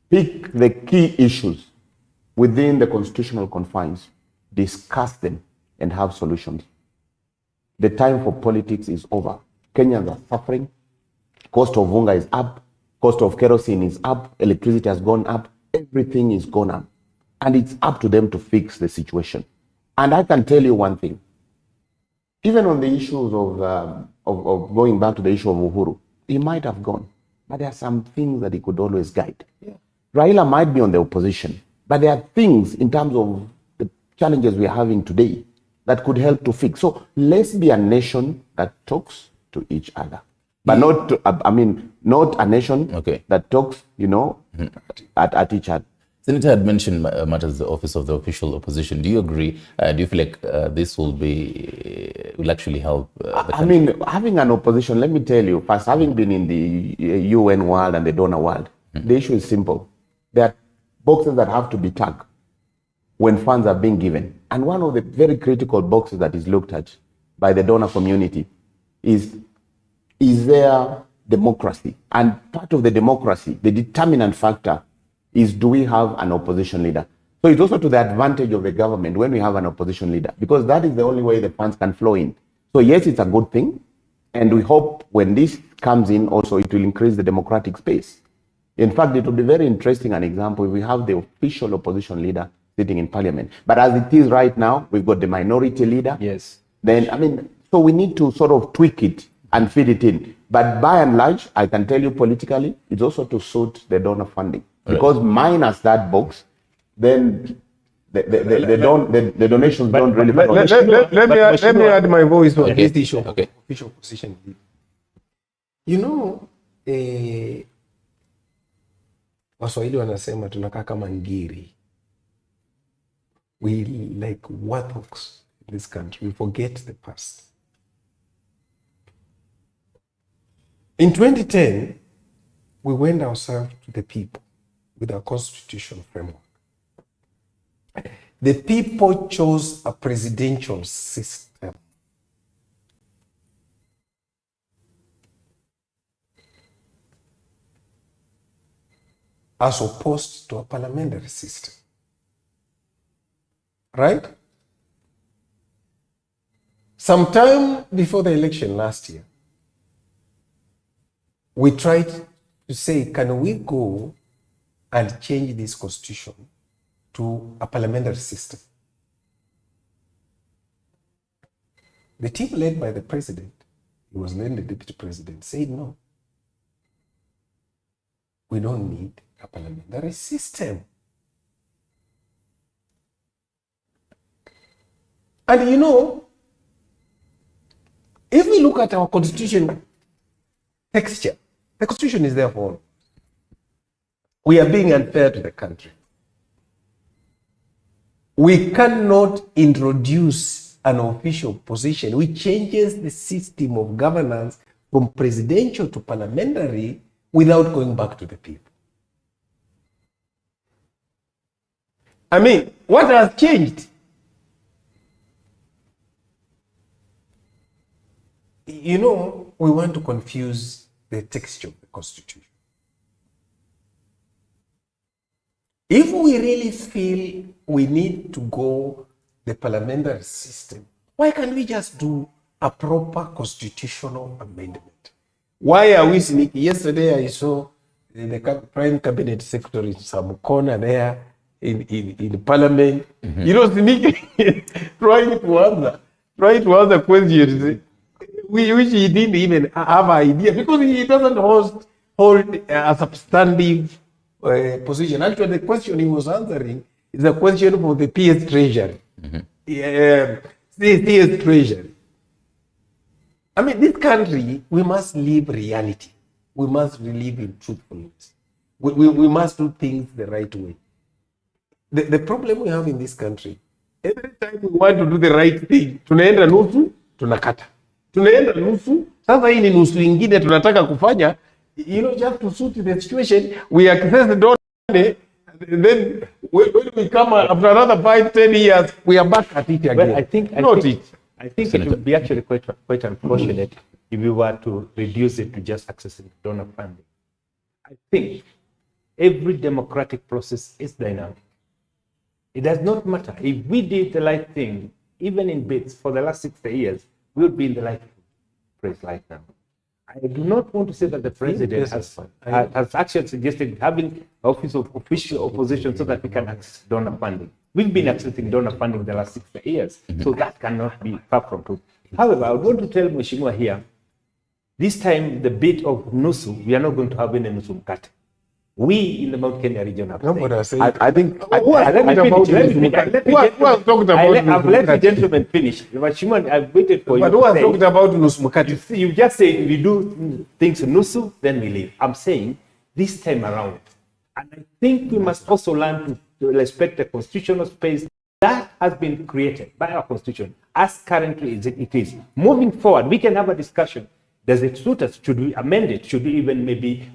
Pick the key issues within the constitutional confines, discuss them, and have solutions. The time for politics is over. Kenyans are suffering. Cost of unga is up. Cost of kerosene is up. Electricity has gone up. Everything is gone up. And it's up to them to fix the situation. And I can tell you one thing. Even on the issues of going back to the issue of Uhuru, he might have gone, but there are some things that he could always guide. Yeah. Raila might be on the opposition, but there are things in terms of the challenges we are having today that could help to fix. So let's be a nation that talks to each other, but not a nation that talks, at each other. Senator had mentioned matters the office of the official opposition. Do you agree? Do you feel like this will actually help the country? Having an opposition, let me tell you, first, having been in the UN world and the donor world, the issue is simple. There are boxes that have to be tagged when funds are being given. And one of the very critical boxes that is looked at by the donor community is there democracy? And part of the democracy, the determinant factor, is do we have an opposition leader? So it's also to the advantage of the government when we have an opposition leader, because that is the only way the funds can flow in. So yes, it's a good thing. And we hope when this comes in also, it will increase the democratic space. In fact, it will be very interesting, an example, if we have the official opposition leader sitting in parliament. But as it is right now, we've got the minority leader. Yes. Then, so we need to sort of tweak it and fit it in. But by and large, I can tell you politically, it's also to suit the donor funding. Because minus that box, then the donations don't really. Let me add my voice on this issue of official position. Waswahili wanasema tunakaa kama ngiri. We like warthogs in this country. We forget the past. In 2010, we went ourselves to the people with our constitutional framework. The people chose a presidential system. As opposed to a parliamentary system. Right? Sometime before the election last year, we tried to say, can we go and change this constitution to a parliamentary system? The team led by the president, he was then the deputy president, said no. We don't need a parliamentary system. And if we look at our constitution texture, the constitution is there for all. We are being unfair to the country. We cannot introduce an official position which changes the system of governance from presidential to parliamentary without going back to the people. What has changed? We want to confuse the texture of the Constitution. If we really feel we need to go the parliamentary system, why can't we just do a proper constitutional amendment? Why are we sneaky? Yesterday I saw the Prime Cabinet Secretary in some corner there in Parliament, sneaky, trying to answer questions which he didn't even have an idea, because he doesn't hold a substantive position. Actually, the question he was answering is a question for the PS Treasury. PS Treasury. This country, we must live reality. We must live in truthfulness. We must do things the right way. The problem we have in this country, every time we want to do the right thing, tunaenda nusu, tunakata. Tunaenda nusu, sasa hii ni nusu ingine tunataka kufanya, just to suit the situation, we access the donor, and then when we come after another 5-10 years, we are back at it again. Well, I think it would be actually quite unfortunate if we were to reduce it to just accessing donor funding. I think every democratic process is dynamic. It does not matter. If we did the right thing, even in bits for the last 60 years, we would be in the right place right now. I do not want to say that the president has actually suggested having office of official opposition so that we can access donor funding. We've been accessing donor funding the last 60 years, so that cannot be far from truth. However, I would want to tell Mheshimiwa here This time, the bit of nusu, we are not going to have any nusu mkate. We in the Mount Kenya region have said. I think. Let me let the gentleman finish. But Shimon, I've waited for you. But who has talked about nusu mkate? You just say we do things nusu, then we leave. I'm saying this time around, and I think we must also learn to respect the constitutional space that has been created by our constitution, as currently it is. Moving forward, we can have a discussion. Does it suit us? Should we amend it? Should we even maybe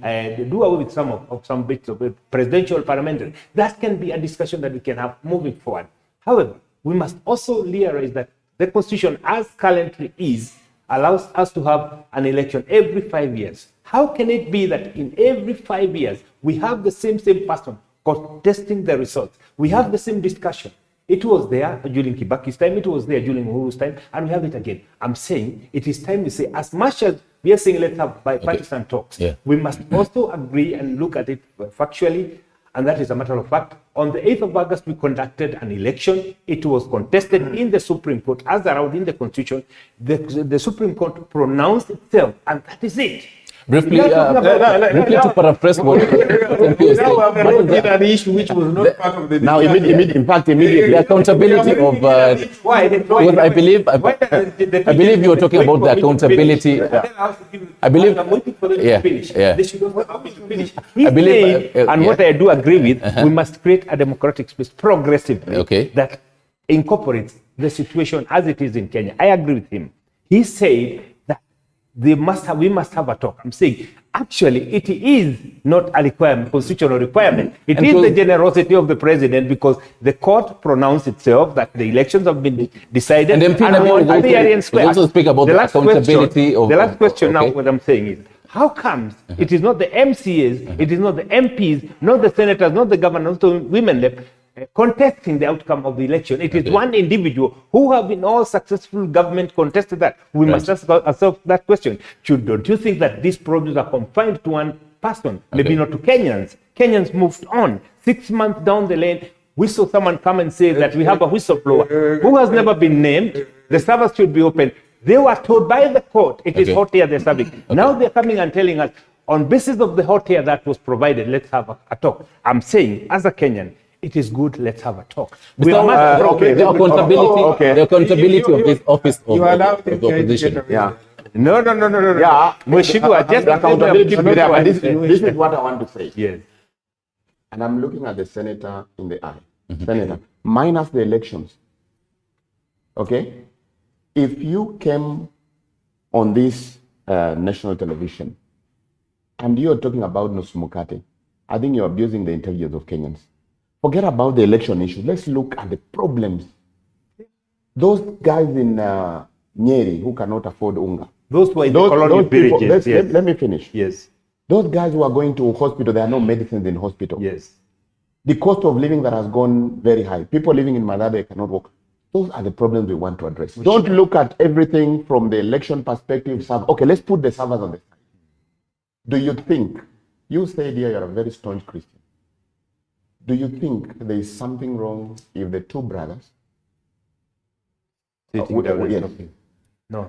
do away with some bits of presidential parliamentary? That can be a discussion that we can have moving forward. However, we must also realize that the constitution, as currently is, allows us to have an election every 5 years. How can it be that in every 5 years we have the same person contesting the results? We have the same discussion. It was there during Kibaki's time, it was there during Uhuru's time, and we have it again. I'm saying it is time to say, as much as we are saying let's have bipartisan talks, we must also agree and look at it factually, and that is a matter of fact. On the 8th of August, we conducted an election. It was contested in the Supreme Court, as allowed in the Constitution. The Supreme Court pronounced itself, and that is it. Briefly, to paraphrase what an issue which was not part of the now, in fact, immediately the accountability of because I believe you were talking about the accountability. I believe They should finish. I believe, and what I do agree with, we must create a democratic space progressively that incorporates the situation as it is in Kenya. I agree with him. He said that we must have a talk. I'm saying actually it is not a requirement, constitutional requirement. It is the generosity of the president, because the court pronounced itself that the elections have been decided. And MP also speak about the accountability of the last question. Now, what I'm saying is, how comes it is not the MCAs, it is not the MPs, not the senators, not the governors, not the women left contesting the outcome of the election? It is one individual who have in all successful government contested that. We must ask ourselves that question. Don't you think that these problems are confined to one person? Maybe not to Kenyans. Kenyans moved on. 6 months down the lane, we saw someone come and say that we have a whistleblower who has never been named. The servers should be open. They were told by the court it is hot air they're serving. Now they're coming and telling us, on basis of the hot air that was provided, let's have a talk. I'm saying, as a Kenyan, it is good, let's have a talk. The accountability of this office of the opposition. No. Yeah. Just accountability. This is what I want to say. Yes. And I'm looking at the senator in the eye. Senator, minus the elections. Okay? If you came on this national television and you're talking about Nusumukate, I think you're abusing the intelligence of Kenyans. Forget about the election issue. Let's look at the problems. Those guys in Nyeri who cannot afford unga. Those were in the colonial villages. Let me finish. Yes. Those guys who are going to hospital, there are no medicines in hospital. Yes. The cost of living that has gone very high. People living in Madade cannot work. Those are the problems we want to address. Don't look at everything from the election perspective. Okay, let's put the servers on the side. Do you think, you said here you're a very staunch Christian. Do you think there is something wrong if the two brothers, No,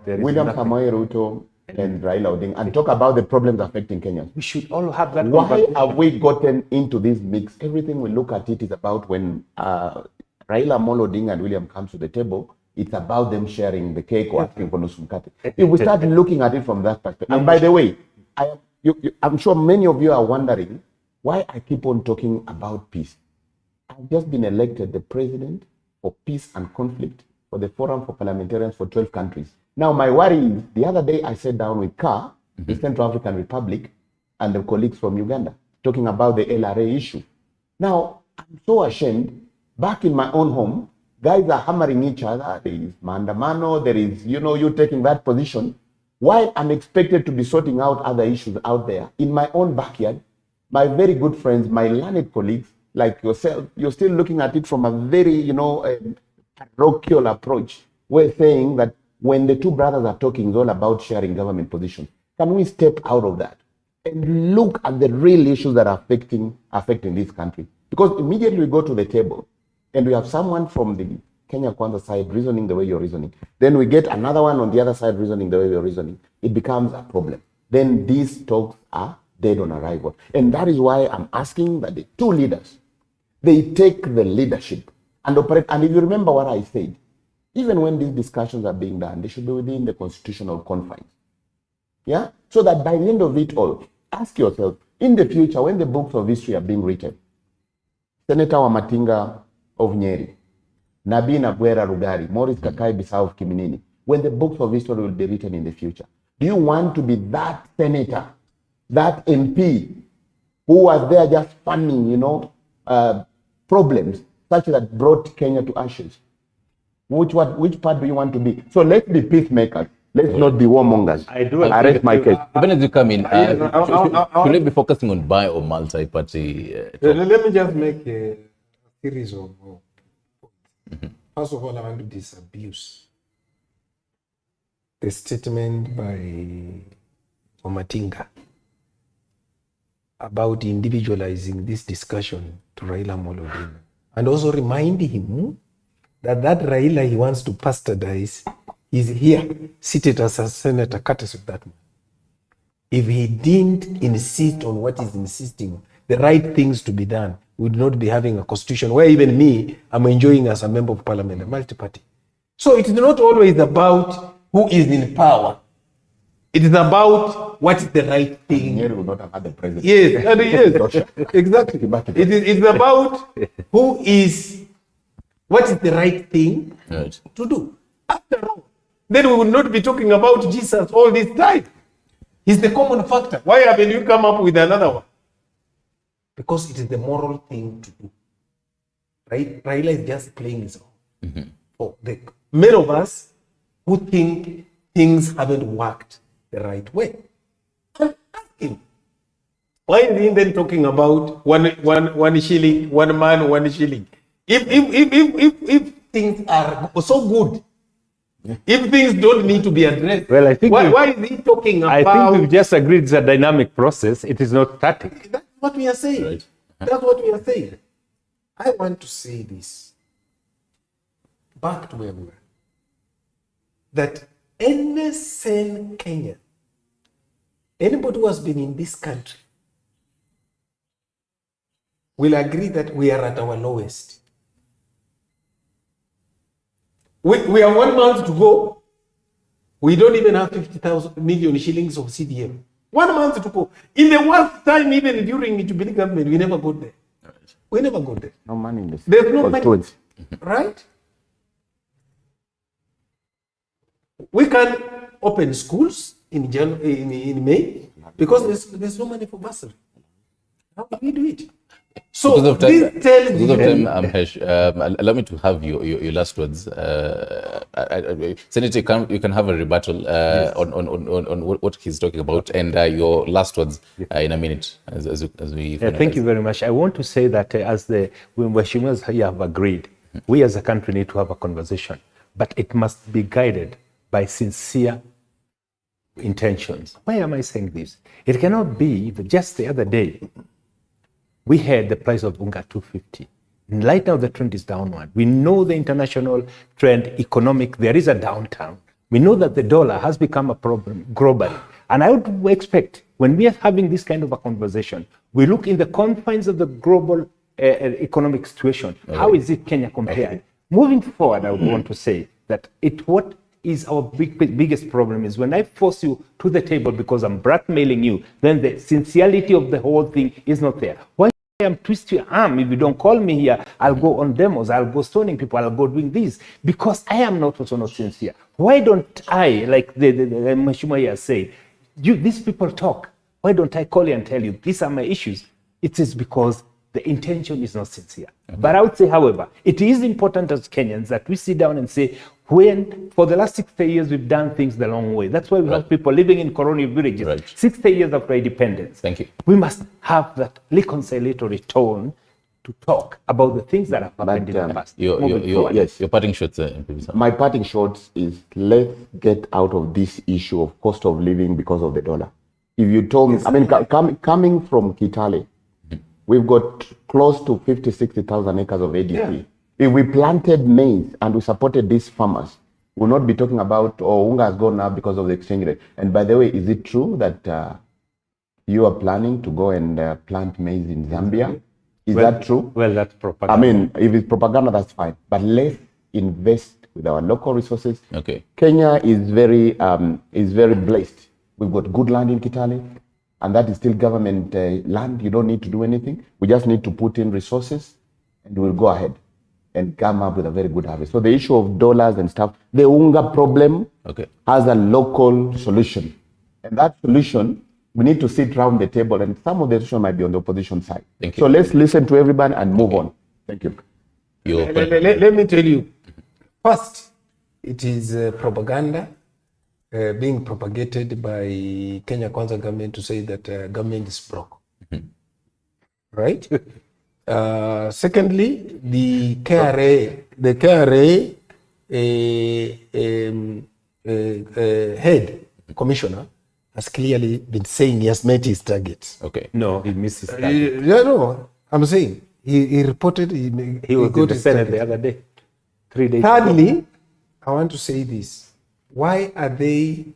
there is William Samoei Ruto and Raila Odinga, and talk about the problems affecting Kenyans? We should all have that. Why have we gotten into this mix? Everything we look at it is about when Raila Amolo Odinga and William comes to the table, it's about them sharing the cake or asking for Nusumkate. If we start looking at it from that perspective, and by the way, I'm sure many of you are wondering why I keep on talking about peace. I've just been elected the president for peace and conflict for the Forum for Parliamentarians for 12 countries. Now, my worry is, the other day I sat down with Ka, the Central African Republic, and the colleagues from Uganda, talking about the LRA issue. Now, I'm so ashamed. Back in my own home, guys are hammering each other. There is mandamano, there is, you taking that position. While I'm expected to be sorting out other issues out there, in my own backyard, my very good friends, my learned colleagues, like yourself, you're still looking at it from a very, parochial approach. We're saying that when the two brothers are talking, it's all about sharing government positions. Can we step out of that and look at the real issues that are affecting this country? Because immediately we go to the table and we have someone from the Kenya Kwanza side reasoning the way you're reasoning. Then we get another one on the other side reasoning the way you're reasoning. It becomes a problem. then these talks are dead on arrival. And that is why I'm asking that the two leaders, they take the leadership and operate. And if you remember what I said, even when these discussions are being done, they should be within the constitutional confines. Yeah? So that by the end of it all, ask yourself, in the future, when the books of history are being written, Senator Wamatinga of Nyeri, Nabi Nagwera Rugari, Maurice Kakai Bissau of Kiminini, when the books of history will be written in the future, do you want to be that senator, that MP, who was there just funding, problems such that brought Kenya to ashes? Which part do you want to be? So let's be peacemakers. Let's not be warmongers. I do. I rest my case. Even as you come in, should we be focusing on bi or multi-party? Let me just make a series of points. First of all, I want to disabuse the statement by Omatinga about individualizing this discussion to Raila Odinga, and also remind him that Raila he wants to bastardize is here, seated as a senator, courtesy of that man. If he didn't insist on what he's insisting, the right things to be done, we would not be having a constitution where even me, I'm enjoying as a member of parliament, a multi-party. So it is not always about who is in power. It is about what is the right thing. Nyeri would not have had the president. Yes, exactly. It's about what is the right thing to do. After all, then we would not be talking about Jesus all this time. He's the common factor. Why haven't you come up with another one? Because it is the moral thing to do. Right? Raila is just playing his own. For the many of us who think things haven't worked the right way. And ask him. Why is he then talking about one shilling, one man, 1 shilling? If things are so good, if things don't need to be addressed, well, I think why is he talking about? I think we've just agreed it's a dynamic process. It is not static. That's what we are saying. Right. That's what we are saying. I want to say this back to where we were. That any sane Kenyan, anybody who has been in this country, will agree that we are at our lowest. We are 1 month to go. We don't even have 50 million shillings of CDM. 1 month to go. In the worst time, even during the Jubilee government, we never got there. We never got there. No money in this. There's no money. Right? We can open schools in May because there's no money for bursary. How can we do it? So this tells you. Allow me to have your last words. Senator, you can have a rebuttal on what he's talking about, and your last words in a minute as we. Thank you very much. I want to say that as the Weshimas here have agreed, we as a country need to have a conversation, but it must be guided by sincere intentions. Why am I saying this? It cannot be that just the other day, we had the price of unga 250. Right now, the trend is downward. We know the international trend, economic, there is a downturn. We know that the dollar has become a problem globally. And I would expect, when we are having this kind of a conversation, we look in the confines of the global economic situation. How is it Kenya compared? Moving forward, I would want to say that what is our biggest problem is when I force you to the table because I'm blackmailing you, then the sincerity of the whole thing is not there. Why I'm twist your arm? If you don't call me here, I'll go on demos, I'll go stoning people, I'll go doing this, because I am not also not sincere. Why don't I, like the Mheshimiwa here say, these people talk, why don't I call you and tell you, these are my issues? It is because the intention is not sincere. But I would say, however, it is important as Kenyans that we sit down and say, when for the last 60 years we've done things the long way. That's why we have people living in colonial villages, 60 years after independence. Thank you. We must have that reconciliatory tone to talk about the things that have happened in the past. Yes, your parting shots. My parting shots is, let's get out of this issue of cost of living because of the dollar. If you told me, I mean, coming from Kitale, we've got close to 50,000, 60,000 acres of ADC. Yeah. If we planted maize and we supported these farmers, We'll not be talking about, oh, unga has gone up because of the exchange rate. And by the way, is it true that you are planning to go and plant maize in Zambia? Is that true? Well, that's propaganda. I mean, if it's propaganda, that's fine. But let's invest with our local resources. Okay. Kenya is very blessed. We've got good land in Kitale, and that is still government land. You don't need to do anything. We just need to put in resources, and we'll go ahead and come up with a very good harvest. So the issue of dollars and stuff, the unga problem has a local solution. And that solution, we need to sit around the table, and some of the solution might be on the opposition side. Thank you. So let's listen to everyone and move on. Thank you. Let me tell you, first, it is propaganda being propagated by Kenya Kwanza government to say that government is broke. Right? Secondly, the KRA head commissioner has clearly been saying he has met his targets. Okay. No, he missed his target. No, I'm saying he reported he was in got the his Senate target. the other day. 3 days Thirdly, ago. I want to say this. Why are they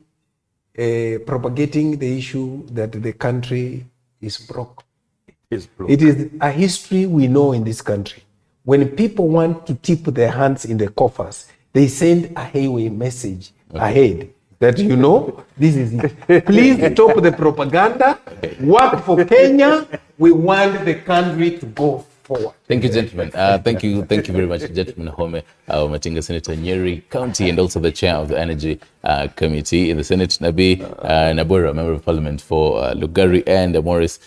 propagating the issue that the country is broke? It is a history we know in this country. When people want to tip their hands in the coffers, they send a highway message ahead that, you know, this is it. Please stop the propaganda. Work for Kenya. We want the country to go forward. Thank you, gentlemen. Thank you very much, gentlemen. Home Matinga, Senator Nyeri County, and also the chair of the Energy Committee in the Senate, Nabi Nabora, Member of Parliament for Lugari, and Morris